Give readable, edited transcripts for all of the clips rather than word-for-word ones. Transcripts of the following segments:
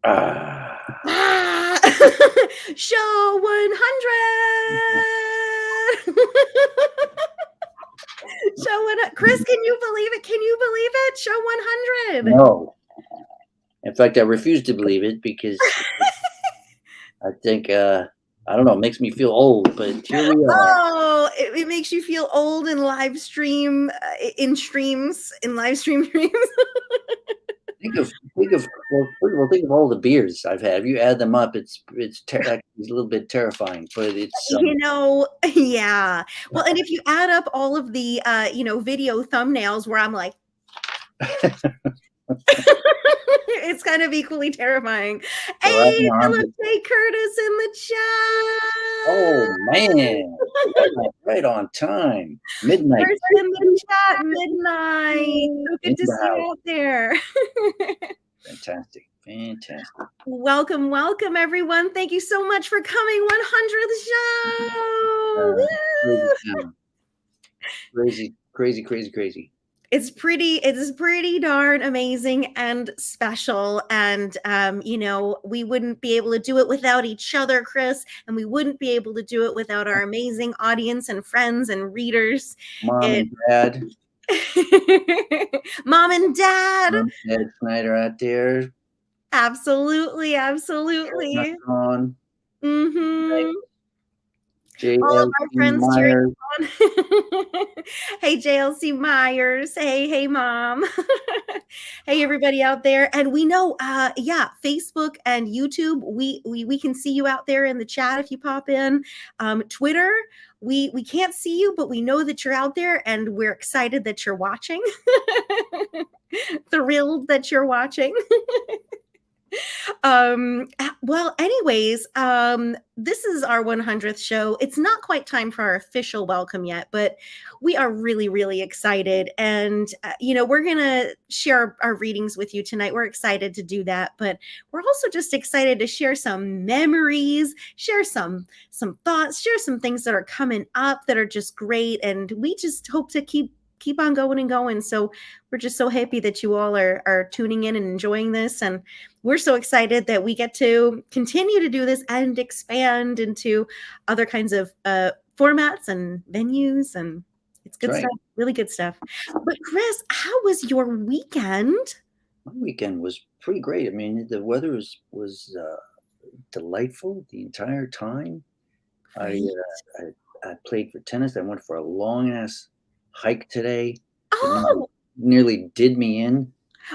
Ah. Ah! Show 100. Show 100. Chris, can you believe it? Can you believe it? Show 100. No. In fact, I refuse to believe it because I think I don't know. It makes me feel old, but here we are. Oh, it makes you feel old in live stream, in live stream dreams. Think of well, first of all, think of all the beers I've had. If you add them up, actually a little bit terrifying, but it's Yeah. Well, and if you add up all of the, video thumbnails where I'm like, it's kind of equally terrifying. right Hey, now. hello, Jay Curtis in the Oh chat. man, right on time. Midnight. First in the chat, midnight. So In good to the see you house. out there. Fantastic. Fantastic. Welcome, welcome, everyone. Thank you so much for coming. 100th show. Crazy Woo! town. Crazy, crazy, crazy, crazy. It is pretty darn amazing and special. And we wouldn't be able to do it without each other, Chris, and we wouldn't be able to do it without our amazing audience and friends and readers. Mom It and dad. Mom and dad. Mom and dad Schneider out there. Absolutely, Cheering us absolutely. on. Right. Mm-hmm. All of our JLC friends cheering Myers. on. Hey, JLC Myers. Hey, mom. Hey, everybody out there. And we know, Facebook and YouTube, we can see you out there in the chat if you pop in. Twitter, we can't see you, but we know that you're out there, and we're excited that you're watching. Thrilled that you're watching. Well, anyways, this is our 100th show. It's not quite time for our official welcome yet, but we are really, really excited. And, we're going to share our readings with you tonight. We're excited to do that, but we're also just excited to share some memories, share some thoughts, share some things that are coming up that are just great. And we just hope to keep on going and going. So we're just so happy that you all are tuning in and enjoying this. And we're so excited that we get to continue to do this and expand into other kinds of formats and venues. And it's good stuff, really good stuff. But Chris, how was your weekend? My weekend was pretty great. I mean, the weather was delightful the entire time. I, Great. I played for tennis. I went for a long ass hike today. It Oh, nearly did me in.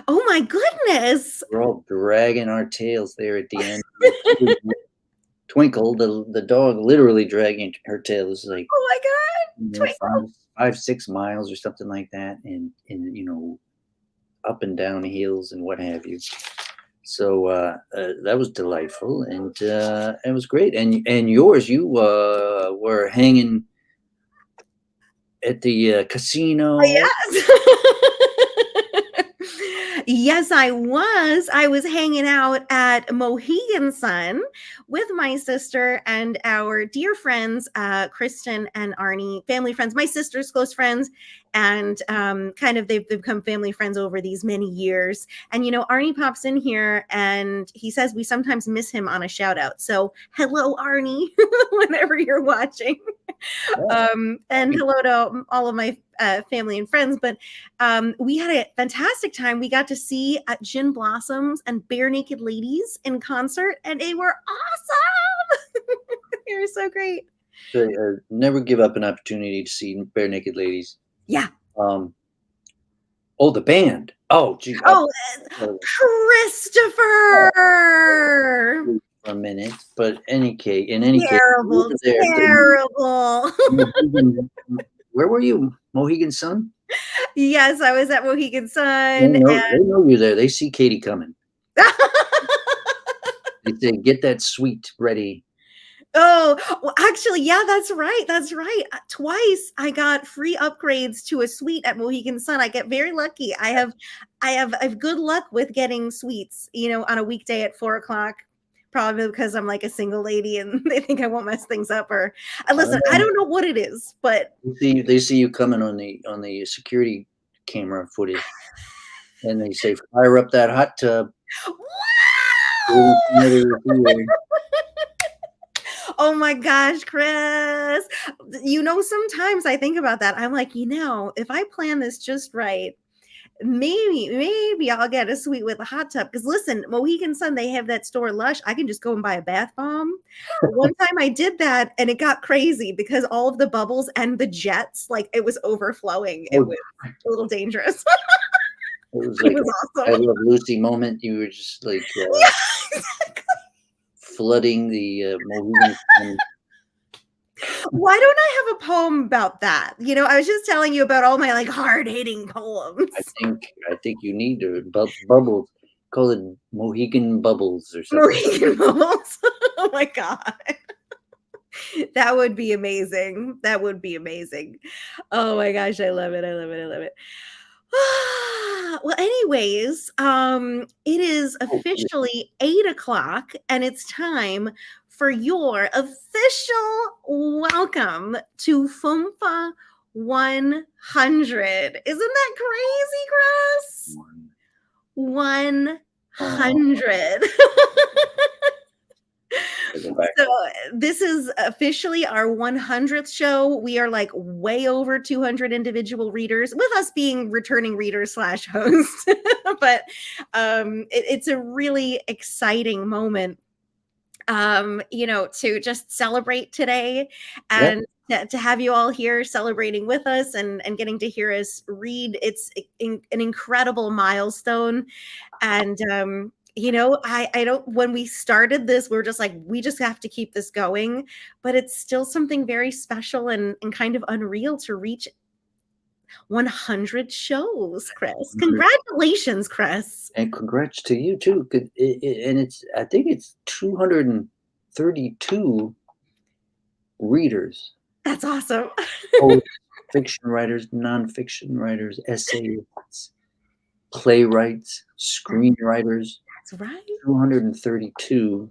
oh my goodness. We're all dragging our tails there at the end. Twinkle, the dog, literally dragging her tail. It was like Oh my God. Twinkle. 5, 6 miles or something like that, and up and down hills and what have you. So that was delightful, and it was great. And yours, you were hanging at the casino. Yes. Yes, I was. I was hanging out at Mohegan Sun with my sister and our dear friends, Kristen and Arnie, family friends, my sister's close friends. And kind of they've become family friends over these many years. And, Arnie pops in here and he says we sometimes miss him on a shout out. So hello, Arnie, whenever you're watching. And hello to all of my family and friends. But we had a fantastic time. We got to see Gin Blossoms and Bare Naked Ladies in concert, and they were awesome. They were so great. So, never give up an opportunity to see Bare Naked Ladies. Yeah. Oh, the band. Oh, geez. Oh, Christopher. For a minute, but in any case, Terrible, terrible. Where were you? Mohegan Sun? Yes, I was at Mohegan Sun. They know you're there. They see Katie coming. They say, get that suite ready. Oh, well, actually, yeah, that's right. That's right. Twice I got free upgrades to a suite at Mohegan Sun. I get very lucky. I have good luck with getting suites, on a weekday at 4:00. Probably because I'm like a single lady and they think I won't mess things up. Or listen, I don't know what it is, but they see you coming on the security camera footage, and they say, fire up that hot tub. Wow! Schneider is here. Oh my gosh, Chris. Sometimes I think about that. I'm like, if I plan this just right, maybe I'll get a suite with a hot tub. Because listen, Mohegan Sun, they have that store Lush. I can just go and buy a bath bomb. One time I did that and it got crazy because all of the bubbles and the jets, like it was overflowing. It Oh, was a little dangerous. it was It like was I awesome. Love Lucy moment. You were just like Yeah, exactly. flooding the Mohegan Sun. Why don't I have a poem about that? I was just telling you about all my like hard-hitting poems. I think you need to bubbles. Call it Mohegan bubbles or something. Mohegan bubbles. Oh my god. That would be amazing. That would be amazing. Oh my gosh, I love it. I love it. I love it. Well, anyways, it is Oh, yeah. officially 8 o'clock, and it's time for your official welcome to Fumfa 100. Isn't that crazy, Chris? 100. So this is officially our 100th show. We are like way over 200 individual readers, with us being returning readers / hosts. But it's a really exciting moment, to just celebrate today Yep. and to have you all here celebrating with us and getting to hear us read. It's an incredible milestone. And I don't, when we started this, we are just like, we just have to keep this going, but it's still something very special and kind of unreal to reach 100 shows. Chris, congratulations, Chris. And congrats to you too. And I think it's 232 readers. That's awesome. Fiction writers, nonfiction writers, essayists, playwrights, screenwriters. That's right. 232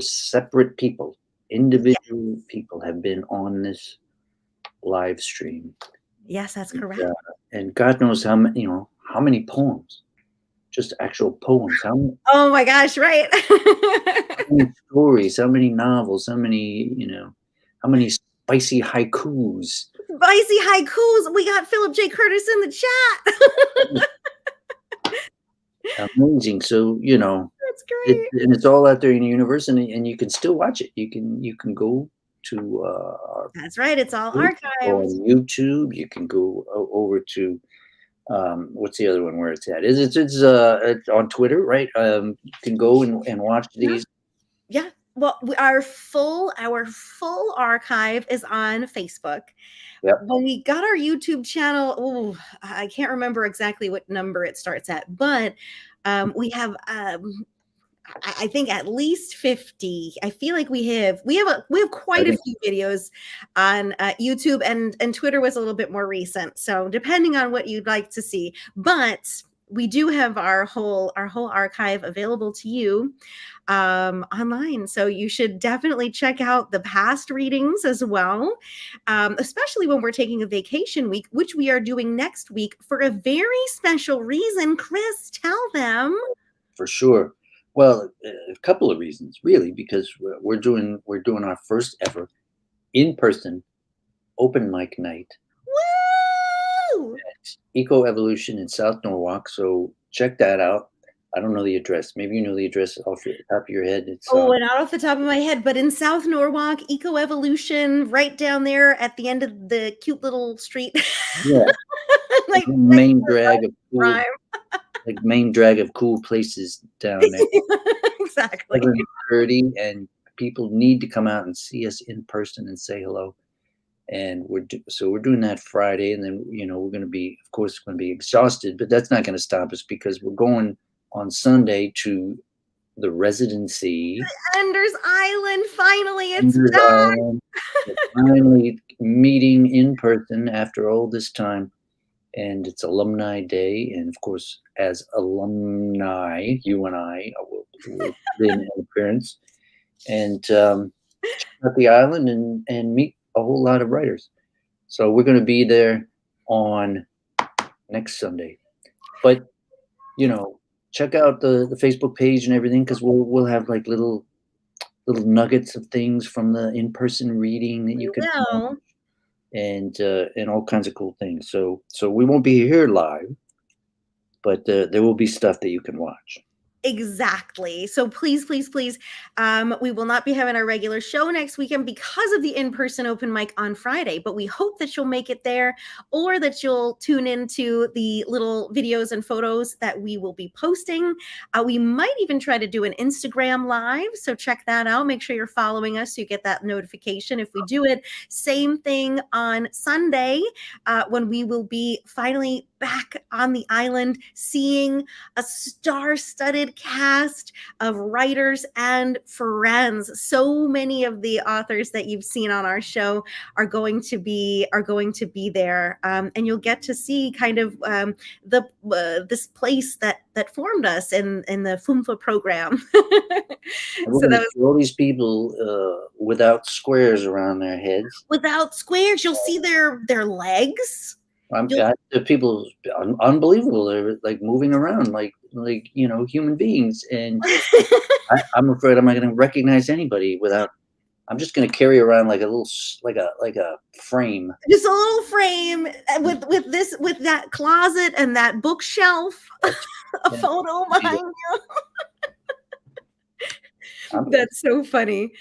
separate people, individual people have been on this live stream. Yes, that's correct. And God knows how many poems, just actual poems. Oh my gosh, right. How many stories, how many novels, how many spicy haikus. Spicy haikus. We got Philip J. Curtis in the chat. Amazing. So, that's great. and it's all out there in the universe, and you can still watch it. You can go to that's right. It's all archived on YouTube. You can go over to what's the other one where it's at? It's on Twitter, right? You can go and watch these. Yeah. Well, our full archive is on Facebook. Yep. When we got our YouTube channel, I can't remember exactly what number it starts at, but we have I think at least 50. I feel like we have quite a few videos on YouTube, and Twitter was a little bit more recent. So depending on what you'd like to see, but we do have our whole archive available to you online. So you should definitely check out the past readings as well, especially when we're taking a vacation week, which we are doing next week for a very special reason. Chris, tell them. For sure. Well, a couple of reasons, really, because we're doing our first ever in-person open mic night. Woo! At Eco Evolution in South Norwalk. So check that out. I don't know the address. Maybe you know the address off the top of your head. It's not off the top of my head, but in South Norwalk, Eco Evolution, right down there at the end of the cute little street. Yeah. Like main drag of cool, like main drag of cool places down there. Exactly. 7:30, and people need to come out and see us in person and say hello. And we're doing that Friday, and then we're going to be, of course, going to be exhausted, but that's not going to stop us because we're going on Sunday to the residency. Enders Island, finally, it's done. Finally meeting in person after all this time. And it's Alumni Day, and of course, as alumni, you and I will put in an appearance and check out the island and meet a whole lot of writers. So we're going to be there on next Sunday. But check out the Facebook page and everything because we'll have like little nuggets of things from the in-person reading that We you can watch will. and all kinds of cool things. So we won't be here live, but there will be stuff that you can watch. Exactly. So please, please, please, we will not be having our regular show next weekend because of the in-person open mic on Friday, but we hope that you'll make it there or that you'll tune into the little videos and photos that we will be posting. We might even try to do an Instagram live, so check that out. Make sure you're following us so you get that notification if we do it. Same thing on Sunday when we will be finally back on the island seeing a star-studded cast of writers and friends. So many of the authors that you've seen on our show are going to be there, and you'll get to see kind of the this place that formed us in the Fumfa program. We're So going that to was see all these people without squares around their heads. without squares. You'll see their legs. The people unbelievable. They're like moving around like human beings, and I'm afraid I'm not going to recognize anybody without. I'm just going to carry around like a little like a frame. Just a little frame with that closet and that bookshelf, a Yeah. photo behind you. That's so funny.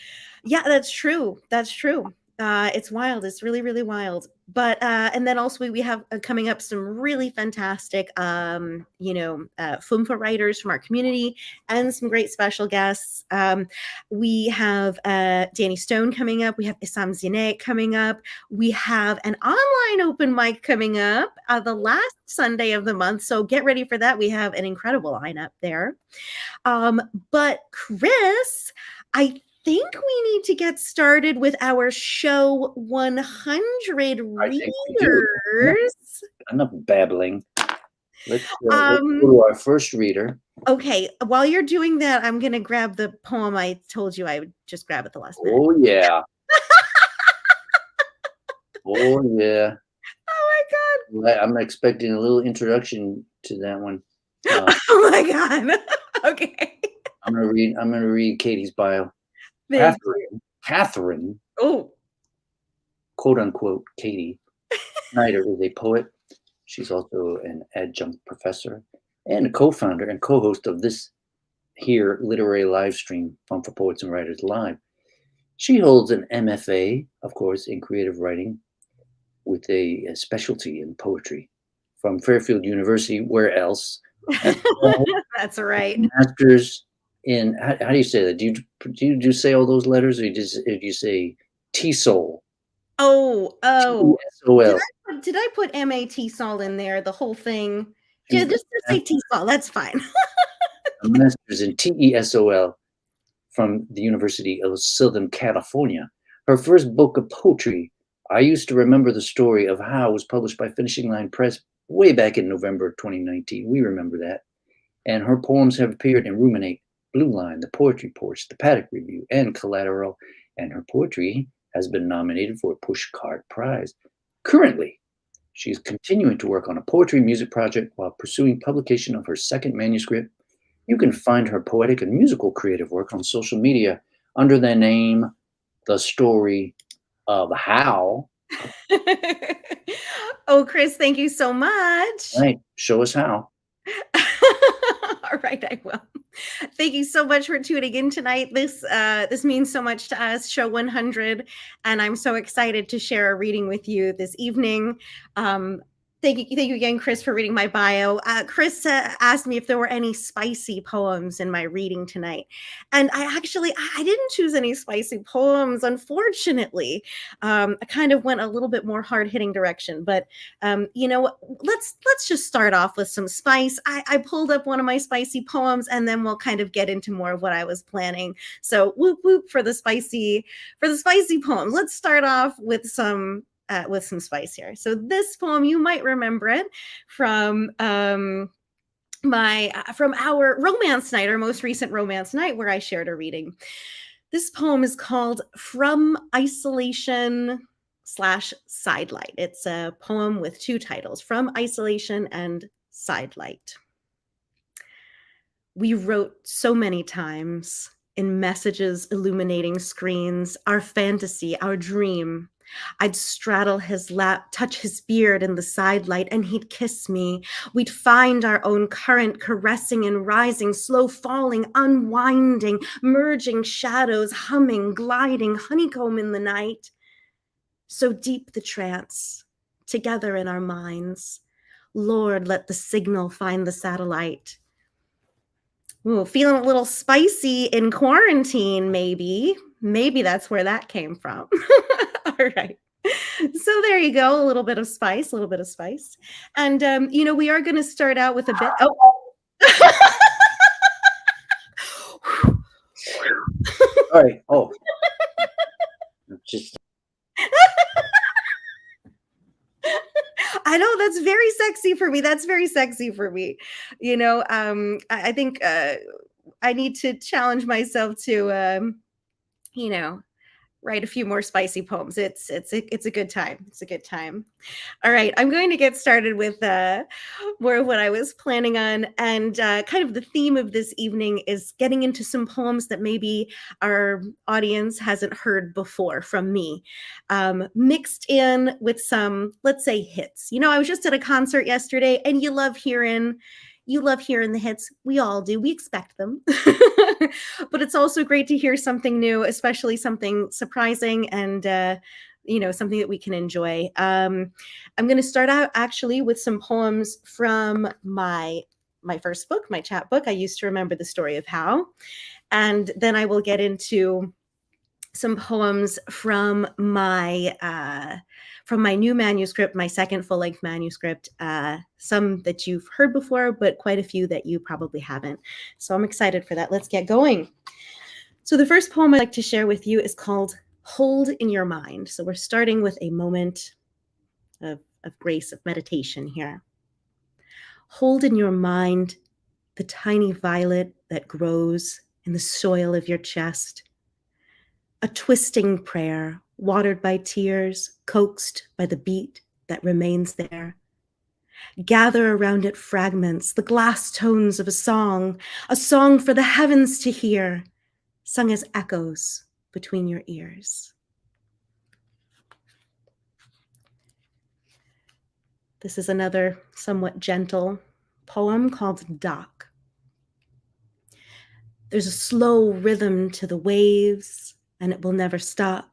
Yeah, that's true. That's true. It's wild. It's really, really wild. But and then also we have coming up some really fantastic, Fumfa writers from our community and some great special guests. We have Danny Stone coming up. We have Issam Zine coming up. We have an online open mic coming up the last Sunday of the month. So get ready for that. We have an incredible lineup there. But Chris, I think we need to get started with our show 100 I think we do. readers. Enough babbling. Let's go Um, to our first reader. Okay, while you're doing that, I'm going to grab the poem I told you I would just grab at the last minute. Oh yeah. Oh yeah. Oh my God. I'm expecting a little introduction to that one. Oh my God. Okay. I'm gonna read Katie's bio. Thank you. Catherine, Oh. quote unquote, Katie Schneider is a poet. She's also an adjunct professor and a co-founder and co-host of this here literary live stream, Fumfa Poets and Writers Live. She holds an MFA, of course, in creative writing with a specialty in poetry from Fairfield University. Where else? That's right. Master's in how do you say that? Do you say all those letters, or do you say TESOL? Oh. TESOL. Did I put MAT sol in there? The whole thing. Yeah, just say T sol. That's fine. A master's in TESOL from the University of Southern California. Her first book of poetry, I Used to Remember the Story of How, was published by Finishing Line Press way back in November 2019. We remember that. And her poems have appeared in Ruminate, Blue Line, The Poetry Porch, The Paddock Review, and Collateral. And her poetry has been nominated for a Pushcart Prize. Currently, she is continuing to work on a poetry music project while pursuing publication of her second manuscript. You can find her poetic and musical creative work on social media under the name The Story of How. Oh, Chris, thank you so much. All right, show us how. All right, I will. Thank you so much for tuning in tonight. This means so much to us, show 100, and I'm so excited to share a reading with you this evening. Thank you again, Chris, for reading my bio. Chris asked me if there were any spicy poems in my reading tonight, and I didn't choose any spicy poems, unfortunately. I kind of went a little bit more hard-hitting direction, but let's just start off with some spice. I pulled up one of my spicy poems, and then we'll kind of get into more of what I was planning. So whoop whoop for the spicy poems. Let's start off with some spice here. So this poem, you might remember it from from our romance night, our most recent romance night, where I shared a reading. This poem is called From Isolation / Sidelight. It's a poem with two titles, From Isolation and Sidelight. We wrote so many times in messages illuminating screens, our fantasy, our dream. I'd straddle his lap, touch his beard in the sidelight, and he'd kiss me. We'd find our own current, caressing and rising, slow falling, unwinding, merging shadows, humming, gliding, honeycomb in the night. So deep the trance, together in our minds. Lord, let the signal find the satellite. Ooh, feeling a little spicy in quarantine, maybe. Maybe that's where that came from. All right. So there you go, a little bit of spice, a little bit of spice. And, we are going to start out with a bit. Oh. All right. Oh, just I know that's very sexy for me. That's very sexy for me. I think I need to challenge myself to, write a few more spicy poems. It's a good time. It's a good time. All right, I'm going to get started with more of what I was planning on. And kind of the theme of this evening is getting into some poems that maybe our audience hasn't heard before from me, mixed in with some, let's say, hits. I was just at a concert yesterday, and you love hearing the hits. We all do. We expect them. But it's also great to hear something new, especially something surprising and something that we can enjoy. I'm going to start out actually with some poems from my first book, my chapbook. I used to remember the story of how, and then I will get into some poems from my new manuscript, my second full-length manuscript, some that you've heard before, but quite a few that you probably haven't. So I'm excited for that. Let's get going. So the first poem I'd like to share with you is called Hold in Your Mind. So we're starting with a moment of grace, of meditation here. Hold in your mind the tiny violet that grows in the soil of your chest. A twisting prayer, watered by tears, coaxed by the beat that remains there. Gather around it fragments, the glass tones of a song for the heavens to hear, sung as echoes between your ears. This is another somewhat gentle poem called Dock. There's a slow rhythm to the waves, and it will never stop.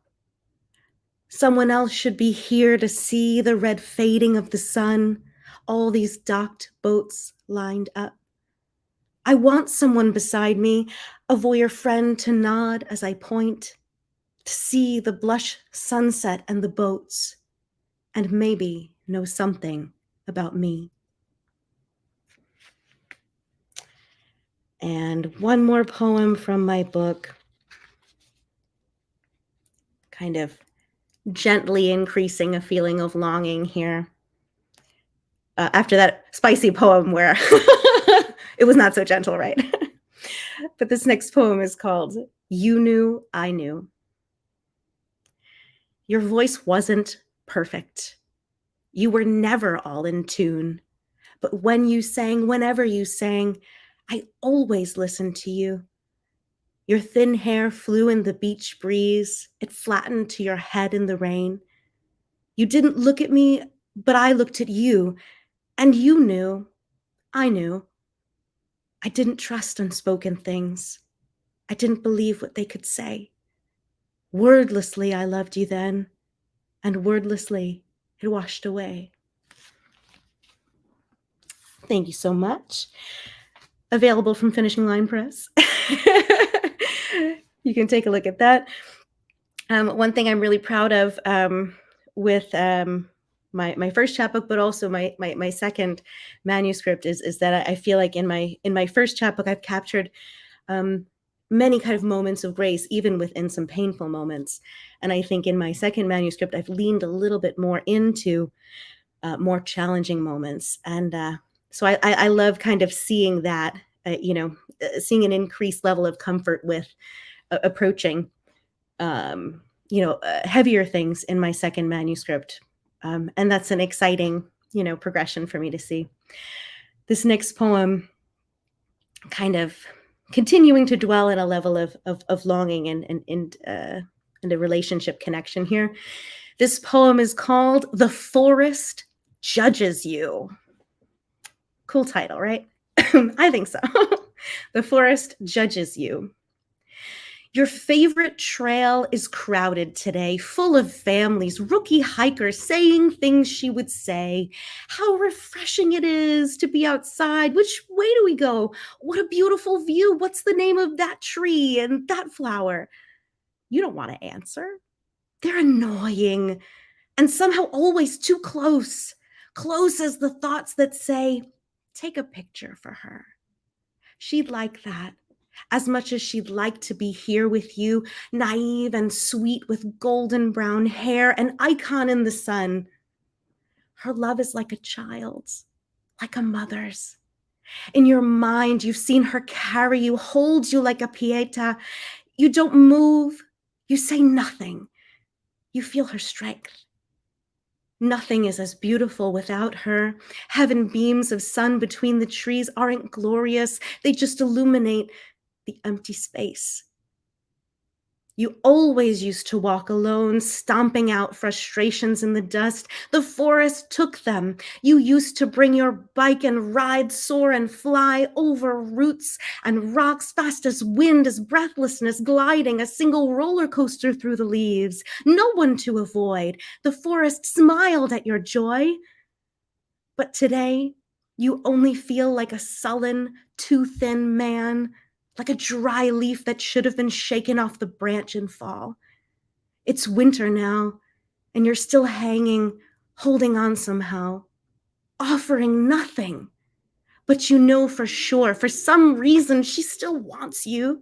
Someone else should be here to see the red fading of the sun, all these docked boats lined up. I want someone beside me, a voyeur friend to nod as I point, to see the blush sunset and the boats, and maybe know something about me. And one more poem from my book, kind of gently increasing a feeling of longing here. After that spicy poem where it was not so gentle, right? But this next poem is called You Knew, I Knew. Your voice wasn't perfect. You were never all in tune. But when you sang, whenever you sang, I always listened to you. Your thin hair flew in the beach breeze. It flattened to your head in the rain. You didn't look at me, but I looked at you, and you knew. I knew. I didn't trust unspoken things. I didn't believe what they could say. Wordlessly, I loved you then, and wordlessly, it washed away. Thank you so much. Available from Finishing Line Press. You can take a look at that. One thing I'm really proud of with my first chapbook, but also my second manuscript is that I feel like in my first chapbook I've captured many kind of moments of grace, even within some painful moments. And I think in my second manuscript I've leaned a little bit more into more challenging moments. And so I love kind of seeing that, seeing an increased level of comfort with approaching, heavier things in my second manuscript. And that's an exciting, progression for me to see. This next poem kind of continuing to dwell at a level of longing and a relationship connection here. This poem is called The Forest Judges You. Cool title, right? I think so. The Forest Judges You. Your favorite trail is crowded today, full of families, rookie hikers saying things she would say. How refreshing it is to be outside. Which way do we go? What a beautiful view. What's the name of that tree and that flower? You don't want to answer. They're annoying and somehow always too close. Close as the thoughts that say, take a picture for her. She'd like that. As much as she'd like to be here with you, naive and sweet with golden brown hair, an icon in the sun. Her love is like a child's, like a mother's. In your mind, you've seen her carry you, hold you like a pieta. You don't move. You say nothing. You feel her strength. Nothing is as beautiful without her. Heaven beams of sun between the trees aren't glorious. They just illuminate the empty space. You always used to walk alone, stomping out frustrations in the dust. The forest took them. You used to bring your bike and ride, soar and fly over roots and rocks, fast as wind, as breathlessness, gliding a single roller coaster through the leaves. No one to avoid. The forest smiled at your joy. But today, you only feel like a sullen, too thin man, like a dry leaf that should have been shaken off the branch in fall. It's winter now, and you're still hanging, holding on somehow, offering nothing. But you know for sure, for some reason, she still wants you.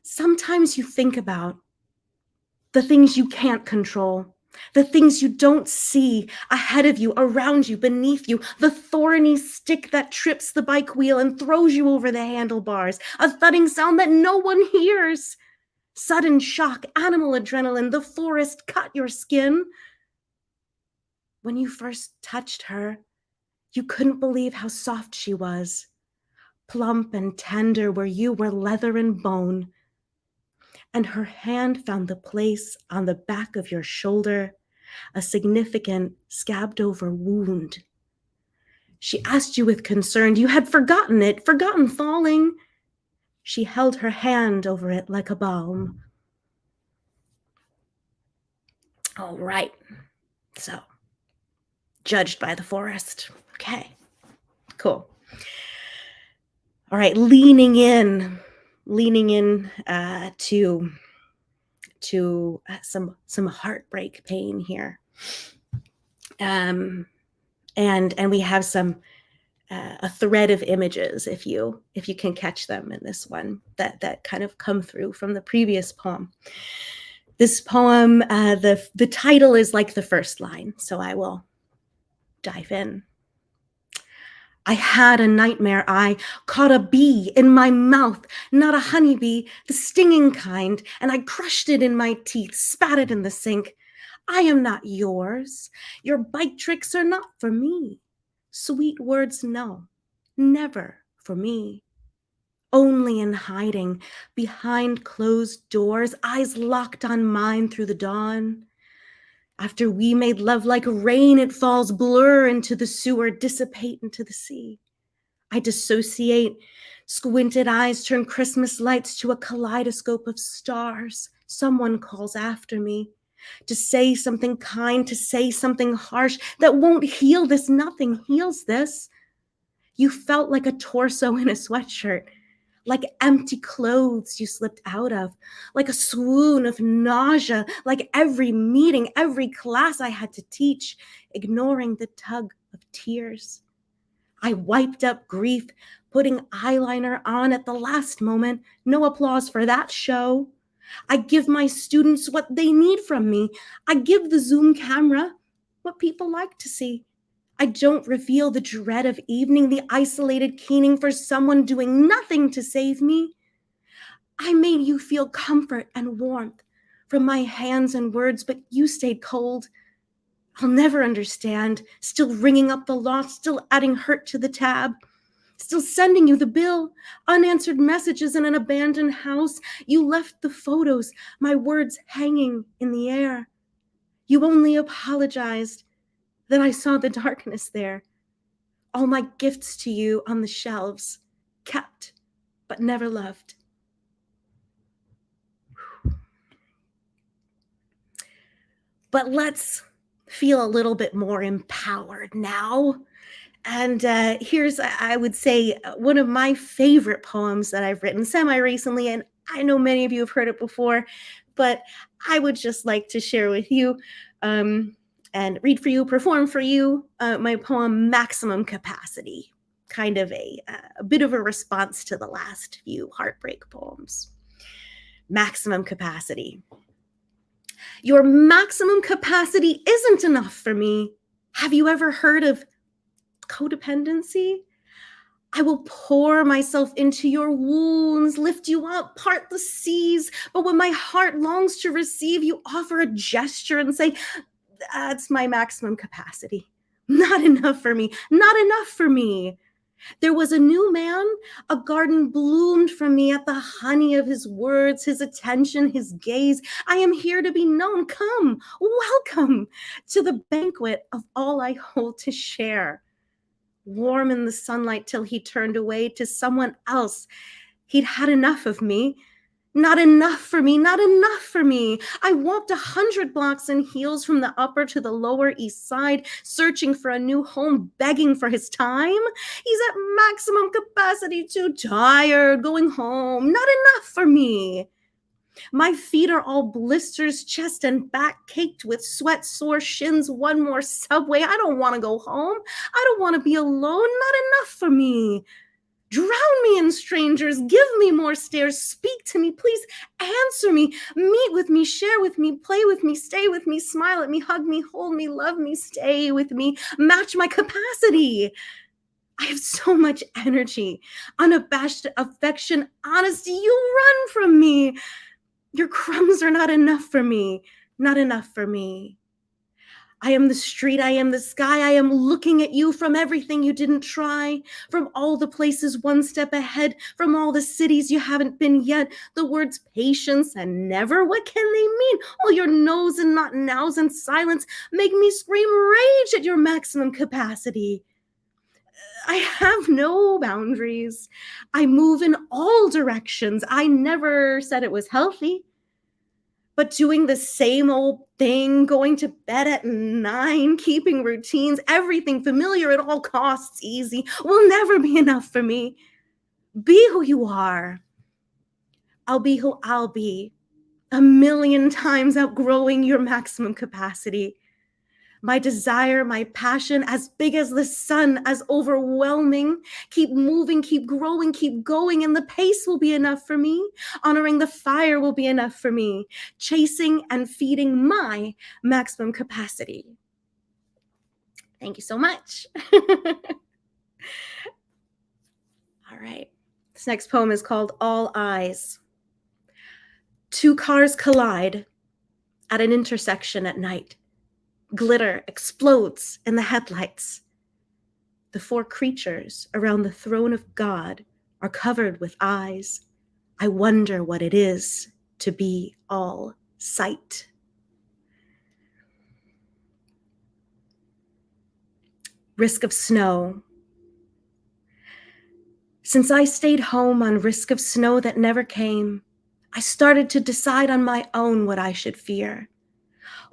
Sometimes you think about the things you can't control, the things you don't see ahead of you, around you, beneath you, the thorny stick that trips the bike wheel and throws you over the handlebars, a thudding sound that no one hears. Sudden shock, animal adrenaline, the forest cut your skin. When you first touched her, you couldn't believe how soft she was. Plump and tender where you were leather and bone. And her hand found the place on the back of your shoulder, a significant scabbed over wound. She asked you with concern. You had forgotten it, forgotten falling. She held her hand over it like a balm. All right, so judged by the forest. Okay, cool. All right, leaning in to some heartbreak pain here, and we have some a thread of images, if you can catch them in this one, that kind of come through from the previous poem. This poem, the title is like the first line, so I will dive in. I had a nightmare. I caught a bee in my mouth, not a honeybee, the stinging kind, and I crushed it in my teeth, spat it in the sink. I am not yours. Your bike tricks are not for me. Sweet words, no, never for me. Only in hiding, behind closed doors, eyes locked on mine through the dawn. After we made love like rain, it falls, blur into the sewer, dissipate into the sea. I dissociate, squinted eyes turn Christmas lights to a kaleidoscope of stars. Someone calls after me to say something kind, to say something harsh that won't heal this. Nothing heals this. You felt like a torso in a sweatshirt, like empty clothes you slipped out of, like a swoon of nausea, like every meeting, every class I had to teach, ignoring the tug of tears. I wiped up grief, putting eyeliner on at the last moment. No applause for that show. I give my students what they need from me. I give the Zoom camera what people like to see. I don't reveal the dread of evening, the isolated keening for someone doing nothing to save me. I made you feel comfort and warmth from my hands and words, but you stayed cold. I'll never understand, still ringing up the lost, still adding hurt to the tab, Still sending you the bill, unanswered messages in an abandoned house. You left the photos, my words hanging in the air. You only apologized that I saw the darkness there. All my gifts to you on the shelves, kept but never loved. But let's feel a little bit more empowered now. And here's, I would say, one of my favorite poems that I've written semi-recently, and I know many of you have heard it before, but I would just like to share with you and read for you, perform for you, my poem, Maximum Capacity, kind of a bit of a response to the last few heartbreak poems. Maximum capacity. Your maximum capacity isn't enough for me. Have you ever heard of codependency? I will pour myself into your wounds, lift you up, part the seas. But when my heart longs to receive, you offer a gesture and say, that's my maximum capacity. Not enough for me. Not enough for me. There was a new man, a garden bloomed for me at the honey of his words, his attention, his gaze. I am here to be known. Come, welcome to the banquet of all I hold to share. Warm in the sunlight till he turned away to someone else. He'd had enough of me. Not enough for me, not enough for me. I walked 100 blocks in heels from the upper to the lower east side, searching for a new home, begging for his time. He's at maximum capacity, too tired, going home. Not enough for me. My feet are all blisters, chest and back caked with sweat, sore shins. One more subway. I don't want to go home. I don't want to be alone. Not enough for me. Drown me in strangers, give me more stares, speak to me, please answer me, meet with me, share with me, play with me, stay with me, smile at me, hug me, hold me, love me, stay with me, match my capacity. I have so much energy, unabashed affection, honesty, you run from me. Your crumbs are not enough for me, not enough for me. I am the street, I am the sky, I am looking at you from everything you didn't try, from all the places one step ahead, from all the cities you haven't been yet. The words patience and never, what can they mean? All your no's and not now's and silence make me scream rage at your maximum capacity. I have no boundaries. I move in all directions. I never said it was healthy. But doing the same old thing, going to bed at 9, keeping routines, everything familiar at all costs, easy, will never be enough for me. Be who you are. I'll be who I'll be, 1,000,000 times outgrowing your maximum capacity. My desire, my passion, as big as the sun, as overwhelming. Keep moving, keep growing, keep going, and the pace will be enough for me. Honoring the fire will be enough for me. Chasing and feeding my maximum capacity. Thank you so much. All right. This next poem is called All Eyes. 2 cars collide at an intersection at night. Glitter explodes in the headlights. The 4 creatures around the throne of God are covered with eyes. I wonder what it is to be all sight. Risk of snow. Since I stayed home on risk of snow that never came, I started to decide on my own what I should fear.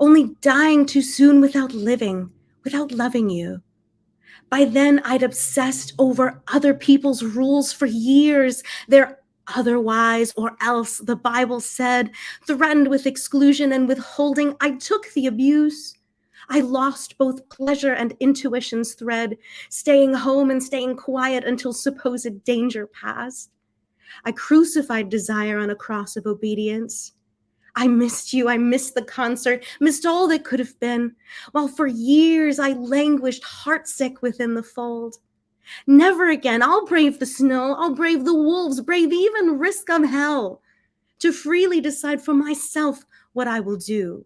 Only dying too soon without living, without loving you. By then, I'd obsessed over other people's rules for years. They're otherwise or else, the Bible said, threatened with exclusion and withholding. I took the abuse. I lost both pleasure and intuition's thread, staying home and staying quiet until supposed danger passed. I crucified desire on a cross of obedience. I missed you, I missed the concert, missed all that could have been, while for years I languished heartsick within the fold. Never again, I'll brave the snow, I'll brave the wolves, brave even risk of hell, to freely decide for myself what I will do.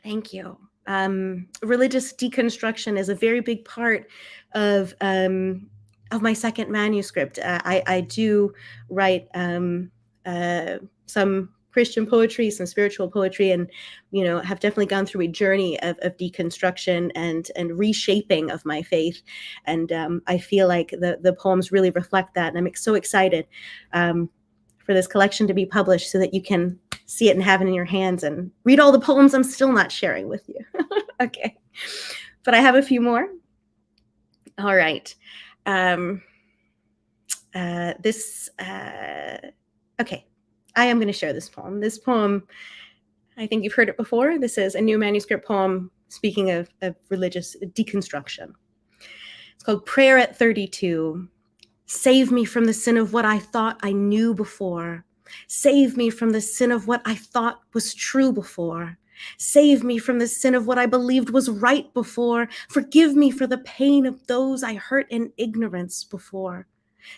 Thank you. religious deconstruction is a very big part of my second manuscript. I do write some Christian poetry, some spiritual poetry, and have definitely gone through a journey of deconstruction and reshaping of my faith. And I feel like the poems really reflect that, and I'm so excited for this collection to be published so that you can see it and have it in your hands and read all the poems I'm still not sharing with you. Okay, but I have a few more. All right. Okay, I am going to share this poem. This poem, I think you've heard it before. This is a new manuscript poem speaking of religious deconstruction. It's called Prayer at 32. Save me from the sin of what I thought I knew before. Save me from the sin of what I thought was true before. Save me from the sin of what I believed was right before. Forgive me for the pain of those I hurt in ignorance before.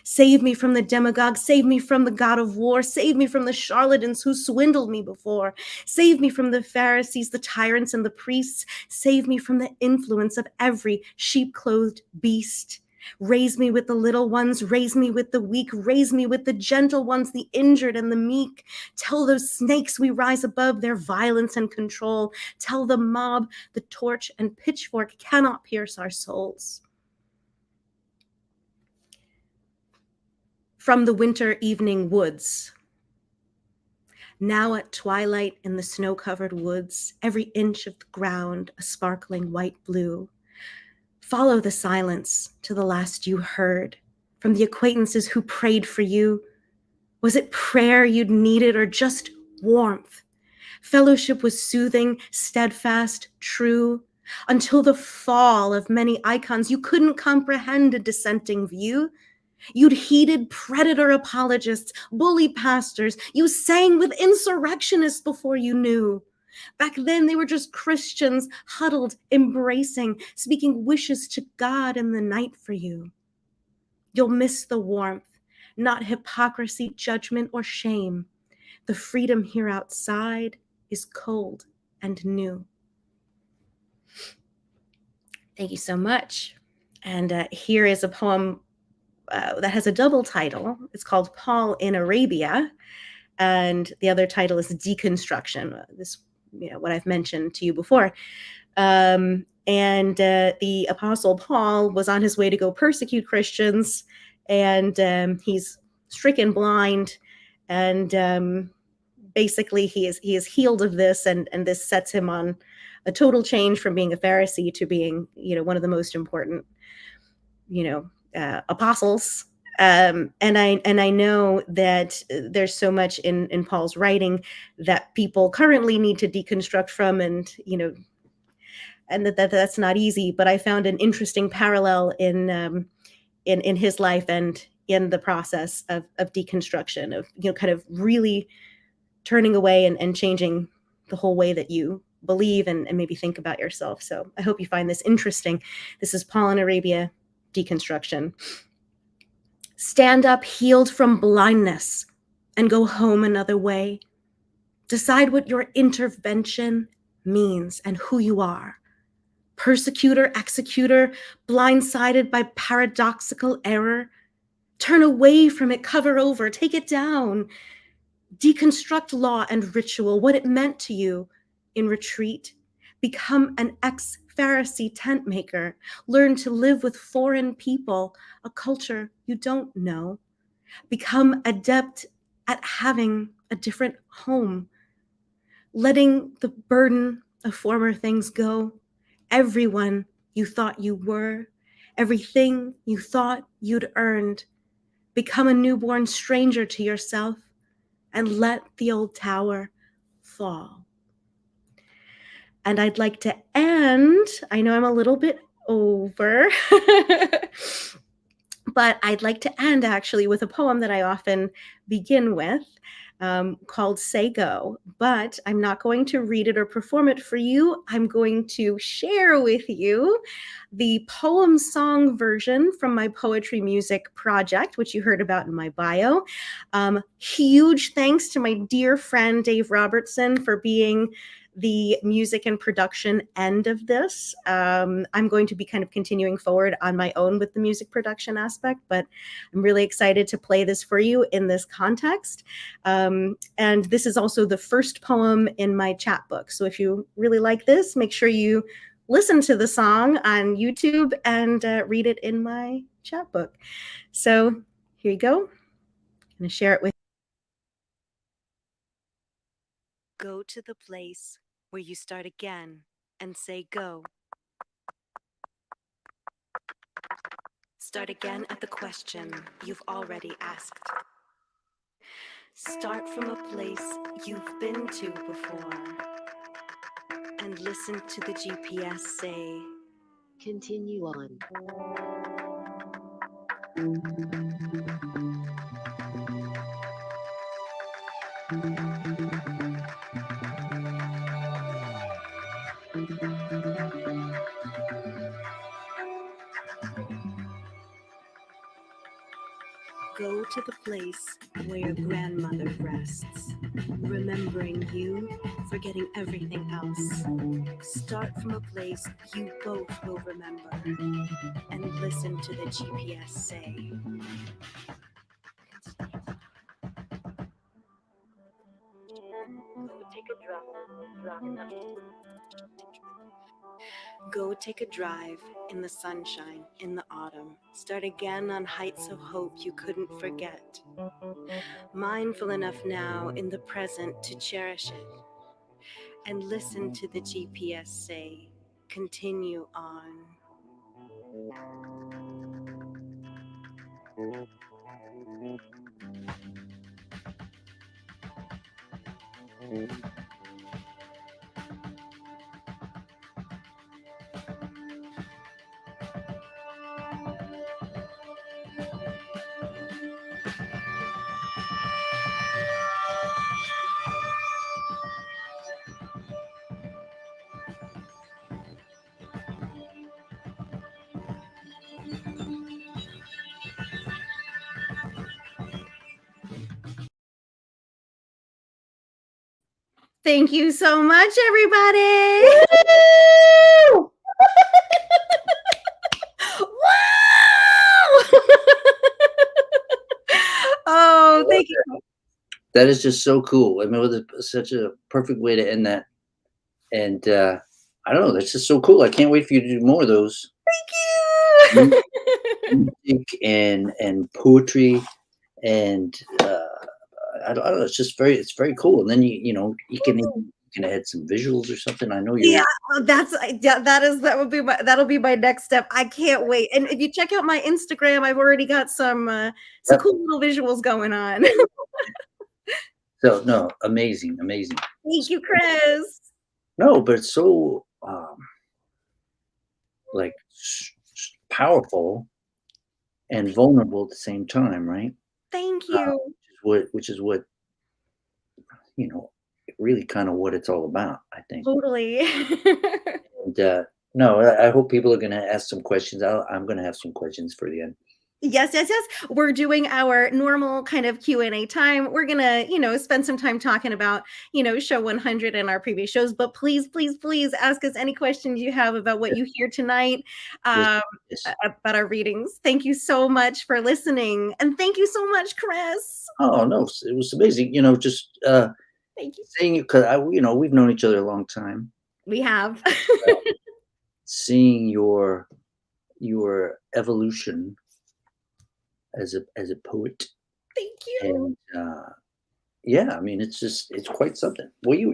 Save me from the demagogue. Save me from the god of war. Save me from the charlatans who swindled me before. Save me from the Pharisees, the tyrants, and the priests. Save me from the influence of every sheep-clothed beast. Raise me with the little ones, raise me with the weak, raise me with the gentle ones, the injured and the meek. Tell those snakes we rise above their violence and control. Tell the mob the torch and pitchfork cannot pierce our souls. From the winter evening woods. Now at twilight in the snow-covered woods, every inch of the ground a sparkling white blue. Follow the silence to the last you heard from the acquaintances who prayed for you. Was it prayer you'd needed or just warmth? Fellowship was soothing, steadfast, true. Until the fall of many icons, you couldn't comprehend a dissenting view. You'd heeded predator apologists, bully pastors. You sang with insurrectionists before you knew. Back then, they were just Christians, huddled, embracing, speaking wishes to God in the night for you. You'll miss the warmth, not hypocrisy, judgment, or shame. The freedom here outside is cold and new. Thank you so much. And here is a poem that has a double title. It's called Paul in Arabia, and the other title is Deconstruction. This, what I've mentioned to you before. The Apostle Paul was on his way to go persecute Christians, and he's stricken blind, and basically he is healed of this, and this sets him on a total change from being a Pharisee to being, one of the most important, apostles. And I know that there's so much in Paul's writing that people currently need to deconstruct from, and that's not easy. But I found an interesting parallel in his life and in the process of deconstruction, of kind of really turning away and changing the whole way that you believe and maybe think about yourself. So I hope you find this interesting. This is Paul in Arabia, Deconstruction. Stand up healed from blindness and go home another way. Decide what your intervention means and who you are. Persecutor, executor, blindsided by paradoxical error. Turn away from it, cover over, take it down. Deconstruct law and ritual, what it meant to you in retreat. Become an ex-Pharisee tent maker. Learn to live with foreign people, a culture you don't know. Become adept at having a different home. Letting the burden of former things go. Everyone you thought you were. Everything you thought you'd earned. Become a newborn stranger to yourself and let the old tower fall. And I'd like to end, I know I'm a little bit over, but I'd like to end actually with a poem that I often begin with, called Say Go. But I'm not going to read it or perform it for you. I'm going to share with you the poem song version from my poetry music project, which you heard about in my bio. Huge thanks to my dear friend Dave Robertson for being the music and production end of this. I'm going to be kind of continuing forward on my own with the music production aspect, but I'm really excited to play this for you in this context. And this is also the first poem in my chapbook. So if you really like this, make sure you listen to the song on YouTube and read it in my chapbook. So here you go. I'm going to share it with you. Go to the place where you start again and say go. Start again at the question you've already asked. Start from a place you've been to before and listen to the GPS say, continue on. Go to the place where your grandmother rests, remembering you, forgetting everything else. Start from a place you both will remember and listen to the GPS say. Go take a drive in the sunshine in the autumn. Start again on heights of hope you couldn't forget. Mindful enough now in the present to cherish it. And listen to the GPS say, continue on. Thank you so much, everybody. Woo! Wow! Oh, thank you. That is just so cool. I mean, it was such a perfect way to end that. And I don't know, that's just so cool. I can't wait for you to do more of those. Thank you. Music and poetry and I don't know. It's very cool. And then you can add some visuals or something. I know you. Yeah, that'll be my next step. I can't wait. And if you check out my Instagram, I've already got some cool little visuals going on. So no, amazing. Thank you, Chris. No, but it's so like powerful and vulnerable at the same time, right? Thank you. Which is what really kind of what it's all about, I think. Totally. And no, I hope people are going to ask some questions. I'm going to have some questions for the end. Yes. We're doing our normal kind of Q&A time. We're going to, spend some time talking about, show 100 and our previous shows, but please ask us any questions you have about what you hear tonight, Yes. about our readings. Thank you so much for listening. And thank you so much, Chris. Oh, no, it was amazing. Just thank you. Seeing you, because we've known each other a long time. We have. Seeing your evolution as a poet. Thank you. And yeah, I mean, it's quite something. Well, you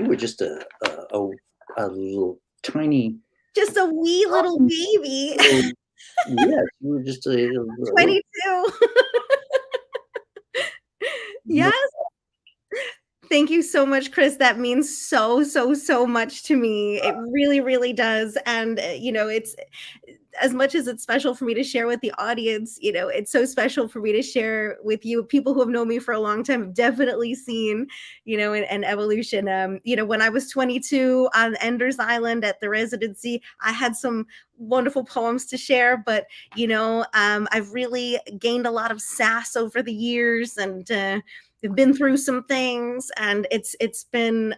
were just a little tiny, just a wee little baby. Yes, you were just a 22. Yes. Thank you so much, Chris. That means so much to me. It really does. And, it's as much as it's special for me to share with the audience, it's so special for me to share with you. People who have known me for a long time have definitely seen, an evolution. When I was 22 on Ender's Island at the residency, I had some wonderful poems to share, but, I've really gained a lot of sass over the years and, I've been through some things, and it's been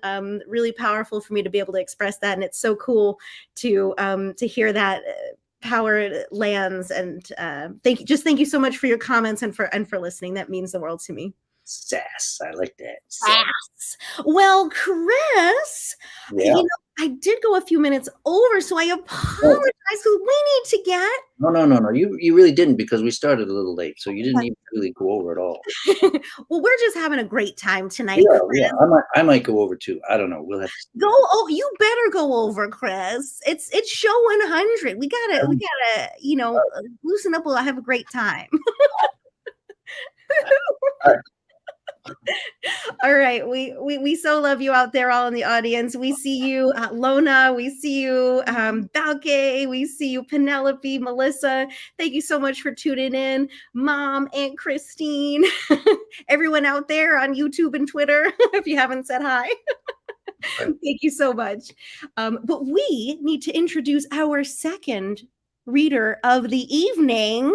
really powerful for me to be able to express that, and it's so cool to hear that power lands. And thank you so much for your comments and for listening. That means the world to me. Sass. I like that. Sass. Well, Chris, Yeah. I did go a few minutes over, so I apologize because we need to get. No. You really didn't, because we started a little late, so you didn't even really go over at all. Well, we're just having a great time tonight. Yeah. I might go over too. I don't know. We'll have to see. Go. Oh, you better go over, Chris. It's show 100. We gotta loosen up. We'll have a great time. All right. All right, we so love you out there, all in the audience. We see you, Lona. We see you, Balke. We see you, Penelope, Melissa. Thank you so much for tuning in, Mom, Aunt Christine, everyone out there on YouTube and Twitter. If you haven't said hi, thank you so much. But we need to introduce our second reader of the evening,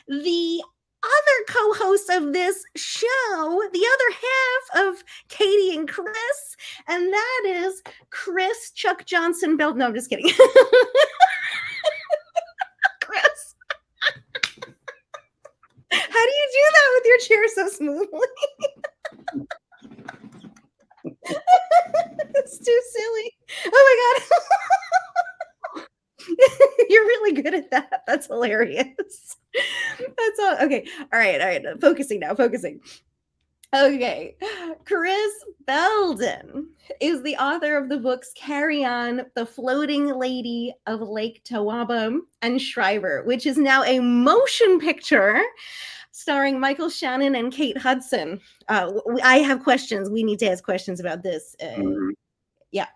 the other co-host of this show, the other half of Katie and Chris, and that is Chris Chuck Johnson Belden. No, I'm just kidding. Chris, how do you do that with your chair so smoothly? It's too silly. Oh my God. You're really good at that. That's hilarious. That's all. Okay. All right. Focusing now. Okay. Chris Belden is the author of the books Carry On, The Floating Lady of Lake Tawaba, and Shriver, which is now a motion picture starring Michael Shannon and Kate Hudson. I have questions. We need to ask questions about this. Yeah.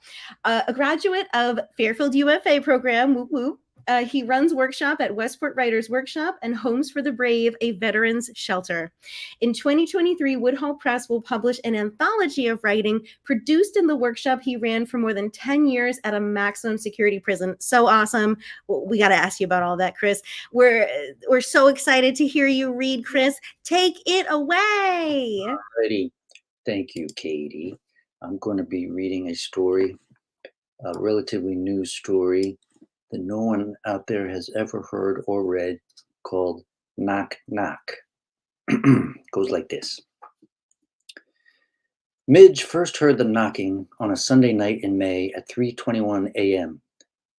A graduate of Fairfield UFA program, whoop whoop. He runs workshop at Westport Writers Workshop and Homes for the Brave, a veterans shelter. In 2023, Woodhull Press will publish an anthology of writing produced in the workshop he ran for more than 10 years at a maximum security prison. So awesome. Well, we got to ask you about all that, Chris. We're so excited to hear you read, Chris. Take it away. Alrighty. Thank you, Katie. I'm going to be reading a story, a relatively new story that no one out there has ever heard or read, called Knock Knock. Goes like this. Midge first heard the knocking on a Sunday night in May at 3:21 a.m.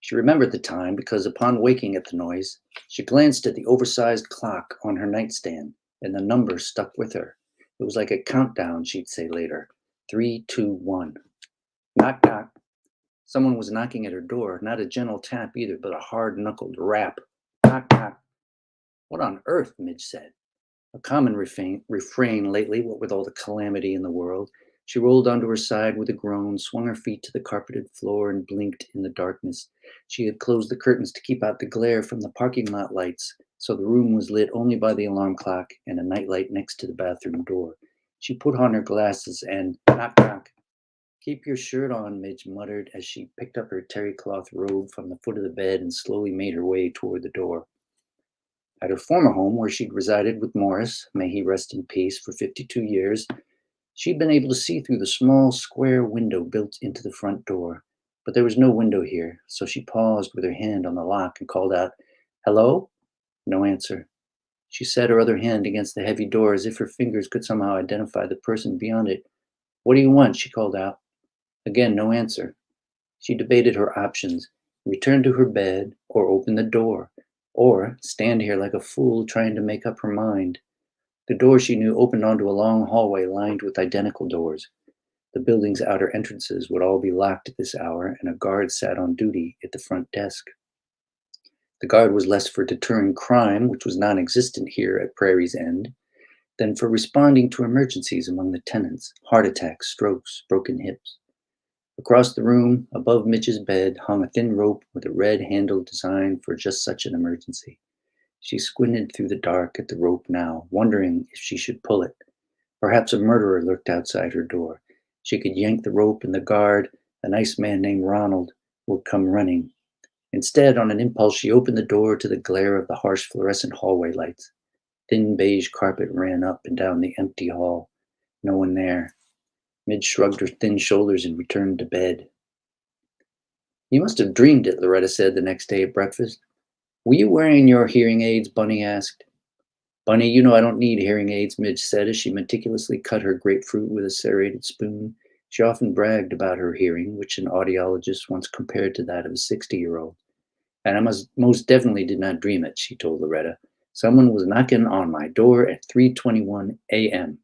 She remembered the time because upon waking at the noise, she glanced at the oversized clock on her nightstand, and the number stuck with her. It was like a countdown, she'd say later. 3, 2, 1. Knock, knock. Someone was knocking at her door, not a gentle tap either, but a hard-knuckled rap. Knock, knock. What on earth, Midge said. A common refrain lately, what with all the calamity in the world. She rolled onto her side with a groan, swung her feet to the carpeted floor, and blinked in the darkness. She had closed the curtains to keep out the glare from the parking lot lights, so the room was lit only by the alarm clock and a nightlight next to the bathroom door. She put on her glasses and knock, knock. Keep your shirt on, Midge muttered as she picked up her terry cloth robe from the foot of the bed and slowly made her way toward the door. At her former home, where she'd resided with Morris, may he rest in peace, for 52 years, she'd been able to see through the small square window built into the front door. But there was no window here, so she paused with her hand on the lock and called out, "Hello?" No answer. She set her other hand against the heavy door as if her fingers could somehow identify the person beyond it. "What do you want?" she called out. Again, no answer. She debated her options: return to her bed, or open the door, or stand here like a fool trying to make up her mind. The door, she knew, opened onto a long hallway lined with identical doors. The building's outer entrances would all be locked at this hour, and a guard sat on duty at the front desk. The guard was less for deterring crime, which was non-existent here at Prairie's End, than for responding to emergencies among the tenants: heart attacks, strokes, broken hips. Across the room, above Mitch's bed, hung a thin rope with a red handle designed for just such an emergency. She squinted through the dark at the rope now, wondering if she should pull it. Perhaps a murderer lurked outside her door. She could yank the rope, and the guard, a nice man named Ronald, would come running. Instead, on an impulse, she opened the door to the glare of the harsh fluorescent hallway lights. Thin beige carpet ran up and down the empty hall. No one there. Midge shrugged her thin shoulders and returned to bed. You must have dreamed it, Loretta said the next day at breakfast. Were you wearing your hearing aids? Bunny asked. Bunny, you know I don't need hearing aids, Midge said as she meticulously cut her grapefruit with a serrated spoon. She often bragged about her hearing, which an audiologist once compared to that of a 60-year-old. And I most definitely did not dream it, she told Loretta. Someone was knocking on my door at 3:21 a.m.